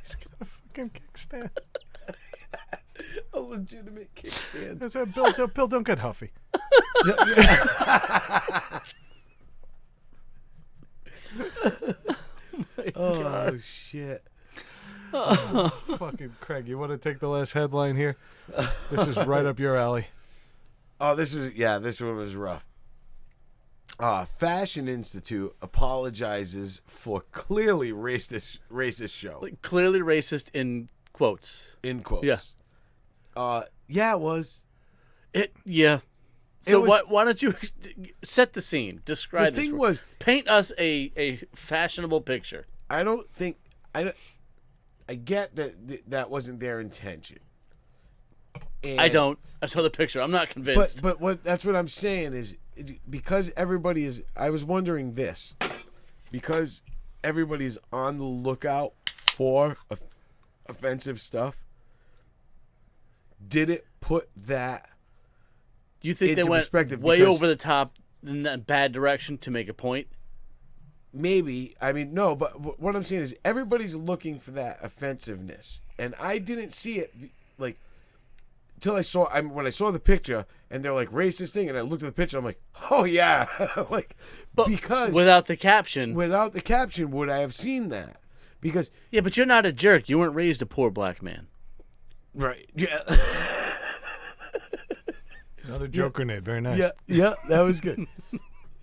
He's got a fucking kickstand. A legitimate kickstand. That's right. Bill, don't get huffy. Oh shit. Fucking Craig, you want to take the last headline here? This is right up your alley. Oh, this one was rough. Fashion Institute apologizes for clearly racist show. Like, clearly racist in quotes. In quotes. Yeah. Yeah, it was. Yeah. So It was- why don't you set the scene? Describe The this. thing was, Paint us a fashionable picture. I get that wasn't their intention. I don't. I saw the picture. I'm not convinced. But what that's what I'm saying is because everybody is. I was wondering this, because everybody's on the lookout for offensive stuff. Did it put that? Do you think they into went perspective, way because- over the top in that bad direction to make a point? Maybe. I mean, no. But what I'm saying is everybody's looking for that offensiveness, and I didn't see it. Like, till I saw when I saw the picture and they're like racist thing, and I looked at the picture, I'm like, oh yeah, like But because without the caption. without the caption, would I have seen that? Because Yeah, but you're not a jerk. You weren't raised a poor black man. right, yeah, Another joke grenade. Very nice. yeah, that was good.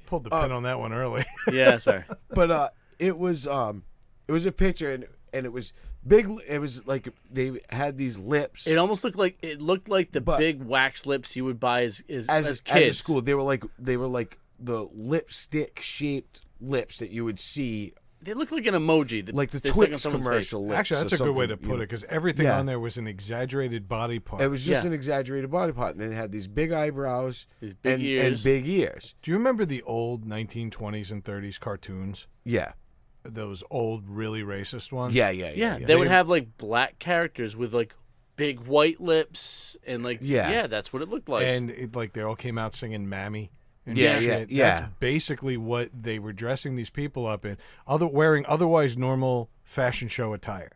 Pulled the pin on that one early. Yeah, sorry. But it was a picture and it was big. It was like they had these lips. It almost looked like the But- big wax lips you would buy as kids. As a school, they were like the lipstick shaped lips that you would see, They look like an emoji. like the they stick on Twix someone's commercial lips. Actually, that's or a good way to something, put you it because everything Yeah. on there was an exaggerated body part. know. It was just Yeah. an exaggerated body part, and they had these big eyebrows These big and ears. big ears. Do you remember the old 1920s and 30s cartoons? Yeah, Those old, really racist ones? Yeah, they would have like black characters with like big white lips and like Yeah. that's what it looked like. And like they all came out singing "Mammy." And Yeah, shit. yeah. That's basically what they were dressing these people up in, wearing otherwise normal fashion show attire.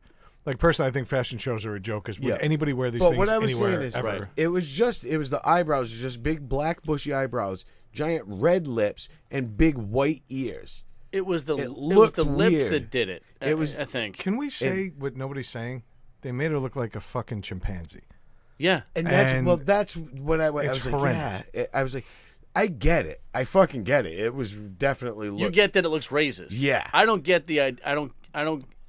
Like personally, I think fashion shows are a joke. Because would Yeah. anybody wear these But things what I was anywhere saying is, ever? Right. it was the eyebrows, just big black bushy eyebrows, giant red lips, and big white ears. it was the looked lips weird. that did it. It was- I think. Can we say what nobody's saying? They made her look like a fucking chimpanzee. Yeah. And that's And that's when I went. I it's was like, horrendous. yeah. I was like, I get it. I fucking get it. It was definitely. You get that it looks racist. Yeah. I don't get the. I don't.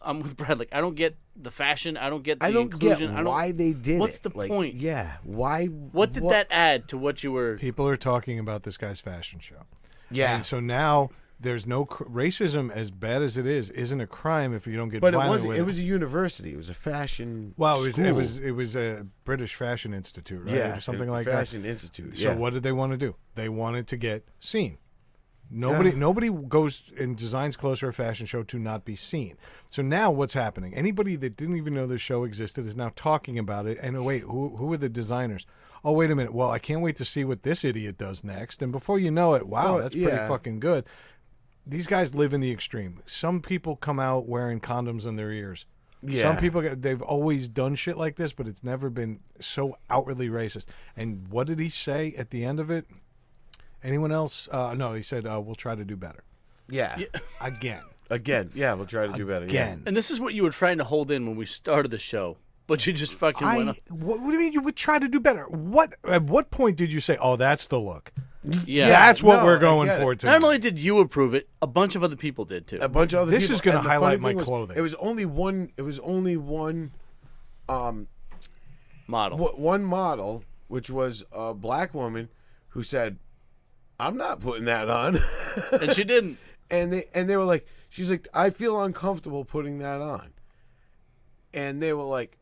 I'm with Brad. Like I don't get the fashion. I don't get the I don't inclusion. get I don't. why they did What's it. the Like, point? Yeah. Why? What did that add to what you were? People are talking about this guy's fashion show. Yeah. And so now there's no racism, as bad as it is, isn't a crime if you don't get But it violent wasn't. with It was a university. It was a fashion. Well, school. it was a British Fashion Institute, right? Yeah, Or something like Fashion Institute. that. So yeah. what did they want to do? They wanted to get seen. Nobody goes and designs clothes for a fashion show to not be seen. So now what's happening? Anybody that didn't even know this show existed is now talking about it. And wait, who are the designers? Oh, wait a minute. Well, I can't wait to see what this idiot does next. And before you know it, wow, Oh, that's pretty yeah. fucking good. These guys live in the extreme. Some people come out wearing condoms in their ears. Yeah. Some people, they've always done shit like this, but it's never been so outwardly racist. And what did he say at the end of it? Anyone else? No, he said, we'll try to do better. Yeah. Again. Again. Yeah. We'll try to do better. Yeah. Again. And this is what you were trying to hold in when we started the show, but you just fucking went. What do you mean you would try to do better? At what point did you say, oh, that's the look? Yeah. That's what no, we're I going get it. for tonight. Not only did you approve it, a bunch of other people did too. A bunch of other This people. is gonna and the highlight funny my thing was, clothing. It was only one. It was only one. Model. One model, which was a black woman, who said, "I'm not putting that on," And she didn't. and they were like, she's like, "I feel uncomfortable putting that on," and they were like,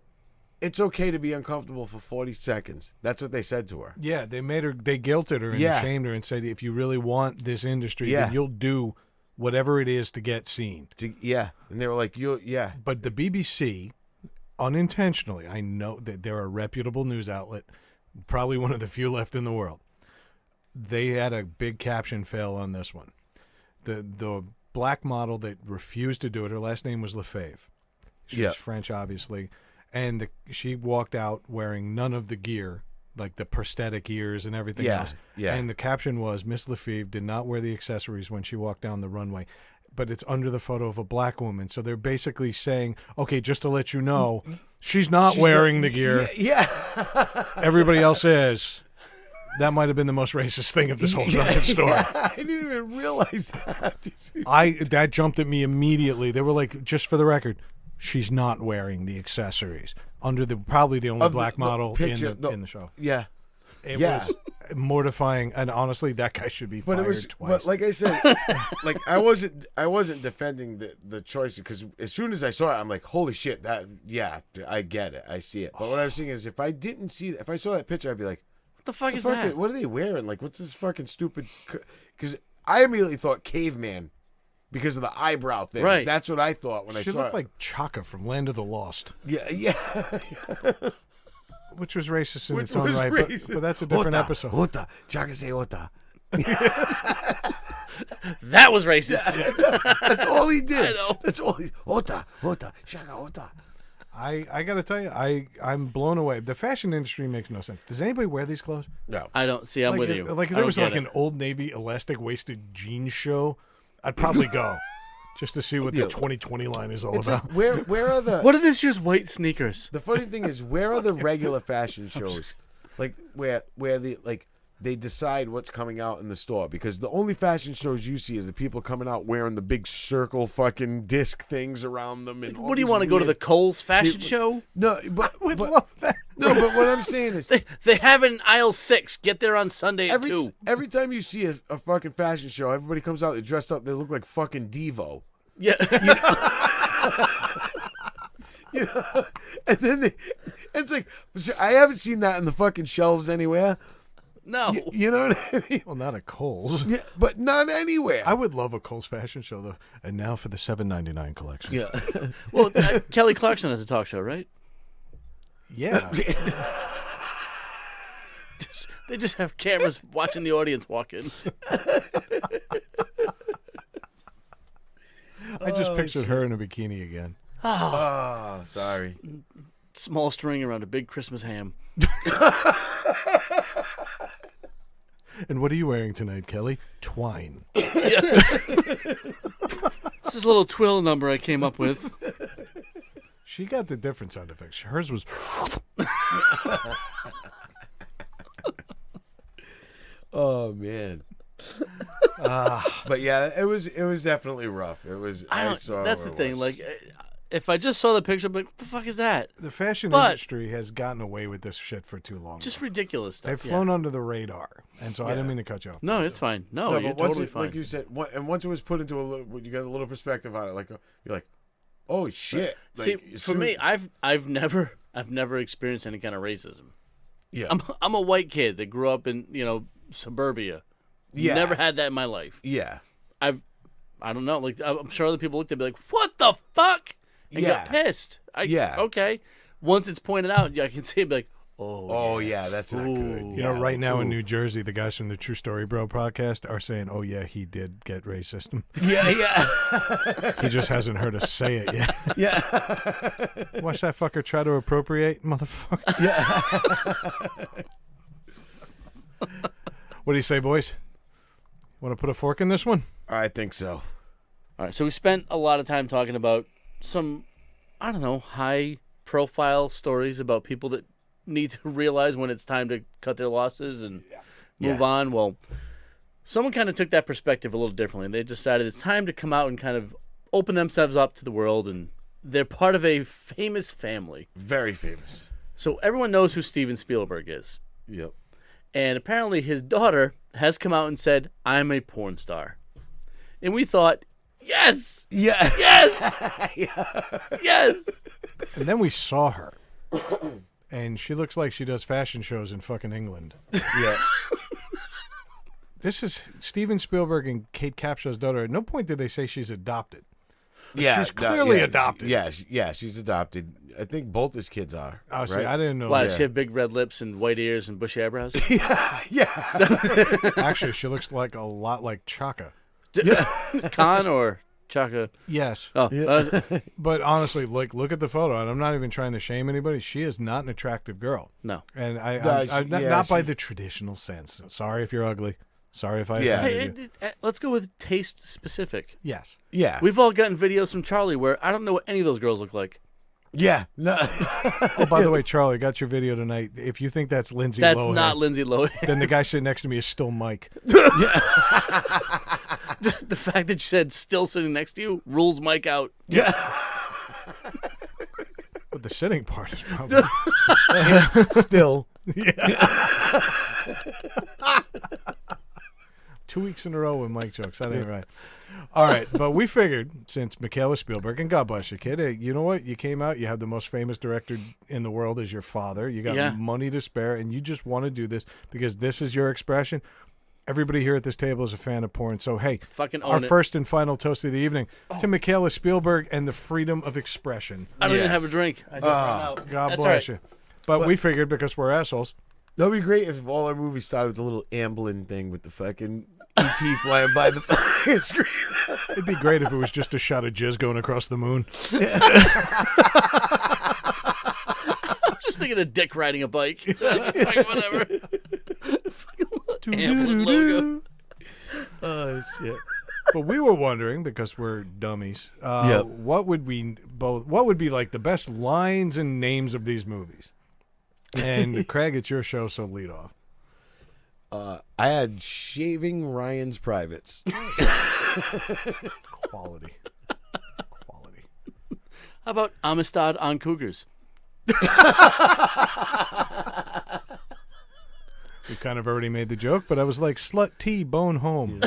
"It's okay to be uncomfortable for 40 seconds." That's what they said to her. Yeah, they guilted her and Yeah. shamed her and said, if you really want this industry, Yeah. then you'll do whatever it is to get seen. Yeah, and they were like, yeah." But the BBC, unintentionally, I know that they're a reputable news outlet, probably one of the few left in the world. They had a big caption fail on this one. The black model that refused to do it, her last name was Lefebvre. She's Yeah. French, obviously. And she walked out wearing none of the gear, like the prosthetic ears and everything Yeah, else. yeah. And the caption was, Miss Lefebvre did not wear the accessories when she walked down the runway. But it's under the photo of a black woman. So they're basically saying, okay, just to let you know, she's not wearing the gear. Yeah. Everybody else is. That might have been the most racist thing of this whole fucking story. I didn't even realize that. That jumped at me immediately. They were like, just for the record, she's not wearing the accessories. Under probably the only Of the- black the model picture, in the show. Yeah. It Yeah. was mortifying, and honestly, that guy should be But fired it was, twice. but like I said, like I wasn't defending the choice, because as soon as I saw it, I'm like, holy shit, I get it, I see it. But what I was saying is, if I saw that picture, I'd be like, What the fuck is fuck that? it, what are they wearing? Like, what's this fucking stupid? Because I immediately thought caveman because of the eyebrow thing. Right. That's what I thought when I she saw looked it. like Chaka from Land of the Lost, Yeah. which was racist in Which its own was right, racist. but that's a different Ota, episode. Ota, Chaka say Ota. That was racist. That's all he did. I know. That's all he. Ota, Shaka, Ota. I got to tell you, I'm blown away. The fashion industry makes no sense. Does anybody wear these clothes? No. I don't see. I'm like, with you. Like if I there don't was get like it. an Old Navy elastic waisted jeans show, I'd probably go just to see what the 2020 line is all It's about. like, where are the... What are this year's white sneakers? The funny thing is, where are the regular fashion shows? Like, where the, like, they decide what's coming out in the store, because the only fashion shows you see is the people coming out wearing the big circle fucking disc things around them. And What do you want to go to the Kohl's fashion show? No, but We'd but, love that. no, but what I'm saying is, They have it in aisle 6. Get there on Sunday at 2. every time you see a fucking fashion show, everybody comes out, they're dressed up, they look like fucking Devo. Yeah. You know? And then it's like, I haven't seen that in the fucking shelves anywhere. No. You know what I mean? Well, not at Kohl's. Yeah, but not anywhere. I would love a Kohl's fashion show though. And now for the $7.99 collection. Yeah. Well, Kelly Clarkson has a talk show, right? Yeah. They just have cameras watching the audience walk in. I just pictured her in a bikini again. Oh, sorry. Small string around a big Christmas ham. And what are you wearing tonight, Kelly? Twine. This is a little twill number I came up with. She got the different sound effects. Hers was. Oh man. But yeah, it was definitely rough. It was. I saw. That's the what it thing. was. Like, if I just saw the picture, I'd be like, what the fuck is that? The fashion But- industry has gotten away with this shit for too long. Just ridiculous stuff. They've flown under the radar, and so I didn't mean to cut you off. No, it's fine. No, No, you're but once totally it, fine. like you said, and once it was put into a little, you got a little perspective on it. Like you're like, oh shit. Like, See, as for soon- me, I've never experienced any kind of racism. yeah, I'm a white kid that grew up in suburbia. yeah, Never had that in my life. yeah, I don't know. Like, I'm sure other people looked at me like, "What the fuck?" And Yeah. got pissed. Yeah. Okay. Once it's pointed out, I can see it. Be like, oh yeah, that's not good. Ooh. You know, right now in New Jersey, the guys from the True Story Bro podcast are saying, "Oh yeah, he did get racist. Yeah, He just hasn't heard us say it yet." yeah. Watch that fucker try to appropriate, motherfucker. Yeah. What do you say, boys? Want to put a fork in this one? I think so. all right. So we spent a lot of time talking about some, I don't know, high-profile stories about people that need to realize when it's time to cut their losses and move on. Well, someone kind of took that perspective a little differently. They decided it's time to come out and kind of open themselves up to the world, and they're part of a famous family. Very famous. So everyone knows who Steven Spielberg is. Yep. And apparently his daughter has come out and said, "I'm a porn star." And we thought, yes, Yeah. yes, yes. And then we saw her, and she looks like she does fashion shows in fucking England. Yeah. This is Steven Spielberg and Kate Capshaw's daughter. At no point did they say she's adopted. Yeah. she's clearly adopted. Yeah, she's adopted. I think both his kids are. Oh, see, right? I didn't know. Why, that. does she have big red lips and white ears and bushy eyebrows? Yeah. Actually, she looks like a lot like Chaka. Khan or Chaka? Yes, Oh, but honestly, like, look at the photo, and I'm not even trying to shame anybody. She is not an attractive girl, no. and No, not by she- the traditional sense. Sorry if you're ugly. Sorry if I Yeah. offended Hey, you. let's go with taste specific. Yes. Yeah. We've all gotten videos from Charlie where I don't know what any of those girls look like. Yeah. No. Oh, by the way, Charlie, I got your video tonight. If you think that's Lindsay That's Lohan, not Lindsay Lohan. then the guy sitting next to me is still Mike. The fact that you said still sitting next to you rules Mike out. Yeah. But the sitting part is probably Still. 2 weeks in a row with Mike jokes. That ain't right. All right, but we figured since Michaela Spielberg, and God bless you, kid, hey, you know what? You came out, you have the most famous director in the world as your father. You got money to spare, and you just want to do this because this is your expression. Everybody here at this table is a fan of porn. So, hey, Fucking own our it. first and final toast of the evening to Michaela Spielberg and the freedom of expression. I don't even Yes. have a drink. I just ran out. God That's bless all right. you. But we figured because we're assholes. That'd be great if all our movies started with a little Amblin thing with the fucking ET flying by the fucking screen. It'd be great if it was just a shot of jizz going across the moon. thinking of Dick riding a bike. Fucking whatever. Amblin logo. Oh shit. But we were wondering, because we're dummies, what would be like the best lines and names of these movies? And Craig, it's your show, so lead off. I had Shaving Ryan's Privates. Quality. How about Amistad on Cougars? We kind of already made the joke, but I was like, slut tea, bone home.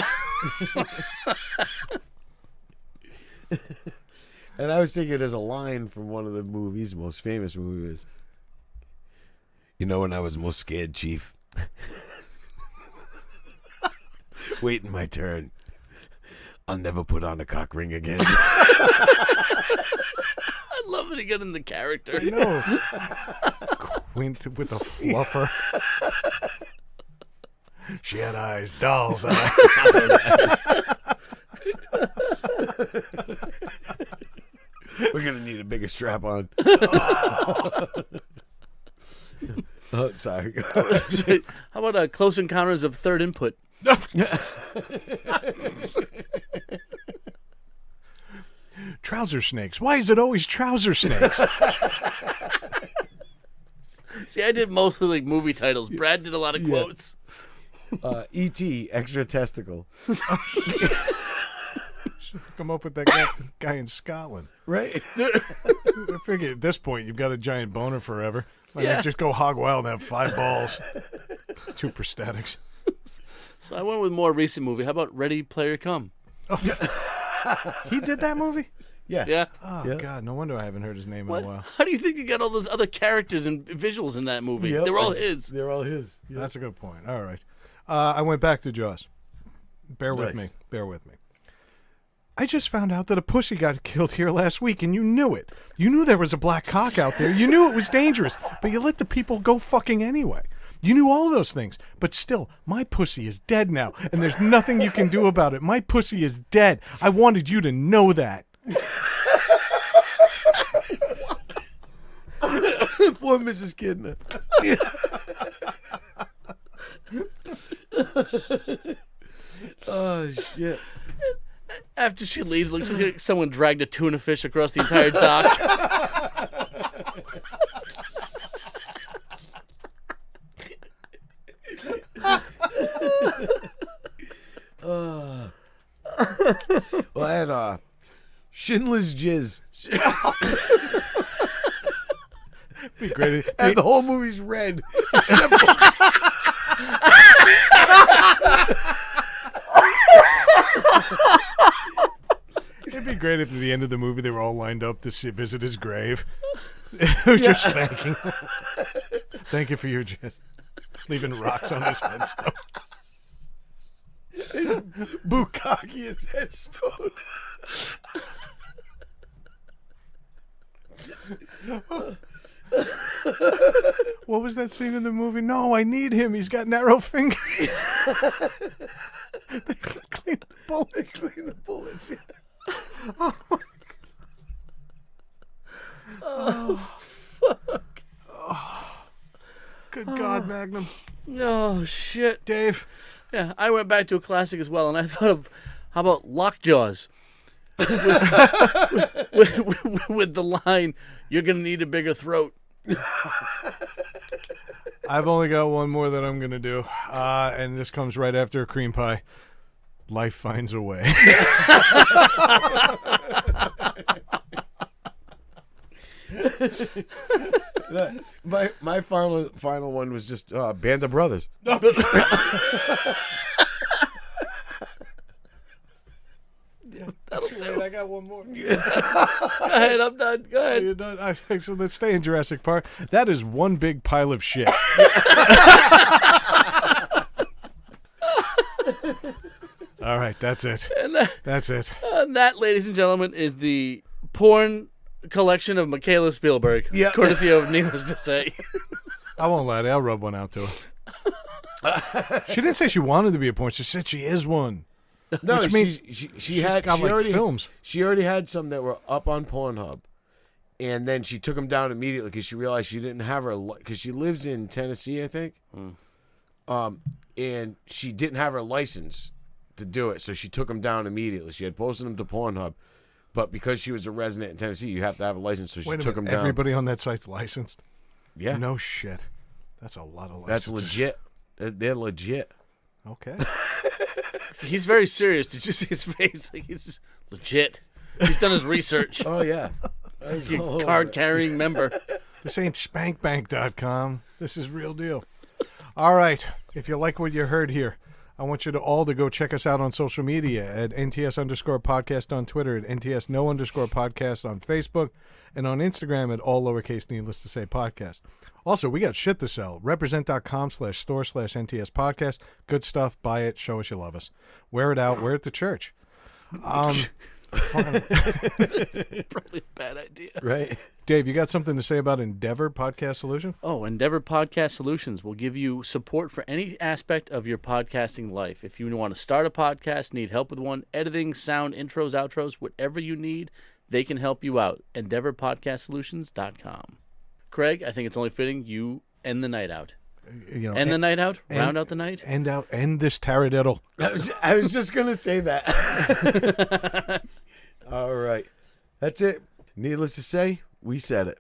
And I was thinking as a line from one of the movies, most famous movies. You know when I was most scared, Chief? Waiting my turn. I'll never put on a cock ring again. I love it. He got in the character. I know. Quint with a fluffer. She had eyes, doll's eyes. We're going to need a bigger strap on. Oh, sorry. How about Close Encounters of Third Input? Trouser snakes. Why is it always trouser snakes? See, I did mostly like movie titles. Brad did a lot of quotes. E.T. Extra Testicle. Come up with that guy in Scotland. Right? I figure at this point you've got a giant boner forever. Why not just go hog wild and have 5 balls? 2 prosthetics. So I went with a more recent movie. How about Ready Player Come? He did that movie? Yeah. Yeah. Oh, Yeah. God. No wonder I haven't heard his name in a while. How do you think he got all those other characters and visuals in that movie? Yep. They were all his. They're all his. Yep. That's a good point. All right. I went back to Jaws. Bear with me. I just found out that a pussy got killed here last week, and you knew it. You knew there was a black cock out there. You knew it was dangerous, but you let the people go fucking anyway. You knew all those things, but still, my pussy is dead now, and there's nothing you can do about it. My pussy is dead. I wanted you to know that. Poor Mrs. Kidner. Oh, shit. After she leaves, looks like someone dragged a tuna fish across the entire dock. Well, I had Schindler's Jizz. Be great. And the whole movie's red. Except for... It'd be great if at the end of the movie they were all lined up to visit his grave. Just thanking. Thank you for your jizz. Leaving rocks on his headstone. Bukkake is headstone. What was that scene in the movie? No, I need him. He's got narrow fingers. They clean the bullets. Clean the bullets. Yeah. Oh, my God. Oh, fuck. Oh. Good God, Magnum. Oh, shit. Dave. Yeah, I went back to a classic as well, and I thought of, how about Lockjaws? with the line, "You're going to need a bigger throat." I've only got one more that I'm going to do, and this comes right after a cream pie. Life finds a way. My final one was just Band of Brothers. That'll do. I got one more. Go ahead, I'm done. Go ahead. You're done. Okay, so let's stay in Jurassic Park. That is one big pile of shit. All right, that's it. That's it. And that, ladies and gentlemen, is the porn collection of Michaela Spielberg. Yep. Courtesy of Needless to Say. I won't lie to you. I'll rub one out to her. She didn't say she wanted to be a porn. She said she is one. No, Which means she she's had got, she like, already films. She already had some that were up on Pornhub, And then she took him down immediately because she realized she didn't have her, because she lives in Tennessee, I think. And she didn't have her license to do it, so she took him down immediately. She had posted him to Pornhub, but because she was a resident in Tennessee, you have to have a license, so she took him down. Everybody on that site's licensed? Yeah. No shit. That's a lot of licenses. That's legit. They're legit. Okay. He's very serious. Did you see his face? Like, he's legit. He's done his research. Oh, yeah. He's a card-carrying member. This ain't spankbank.com. This is real deal. All right. If you like what you heard here, I want you to all to go check us out on social media at NTS_podcast on Twitter, at NTS_podcast on Facebook, and on Instagram at all lowercase needless to say podcast. Also, we got shit to sell. Represent.com/store/NTS podcast. Good stuff. Buy it. Show us you love us. Wear it out. Wear it to church. Probably a bad idea. Right. Dave, you got something to say about Endeavor Podcast Solution? Oh, Endeavor Podcast Solutions will give you support for any aspect of your podcasting life. If you want to start a podcast, need help with one, editing, sound, intros, outros, whatever you need, they can help you out. EndeavorPodcastSolutions.com. Craig, I think it's only fitting you end the night out. End the night out? Round out the night? End this taradiddle. I was just going to say that. All right. That's it. Needless to say, we said it.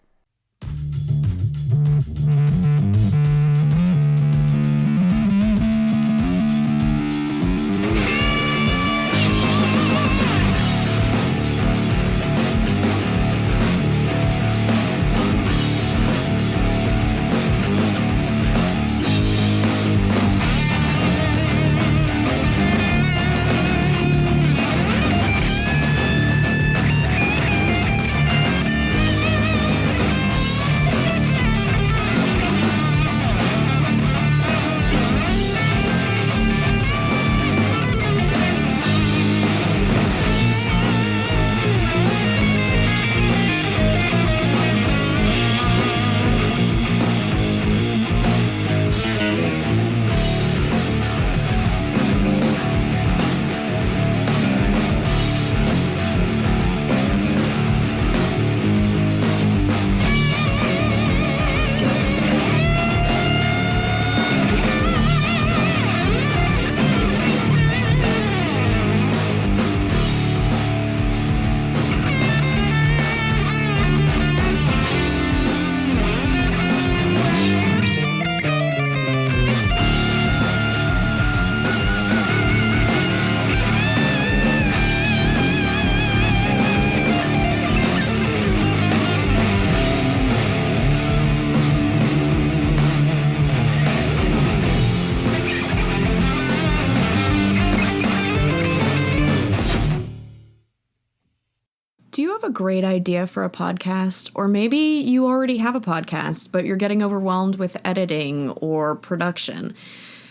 Do you have a great idea for a podcast? Or maybe you already have a podcast, but you're getting overwhelmed with editing or production?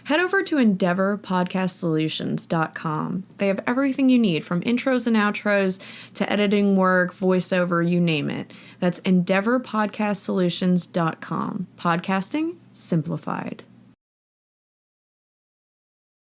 Head over to EndeavorPodcastSolutions.com. They have everything you need, from intros and outros to editing work, voiceover, you name it. That's EndeavorPodcastSolutions.com. Podcasting simplified.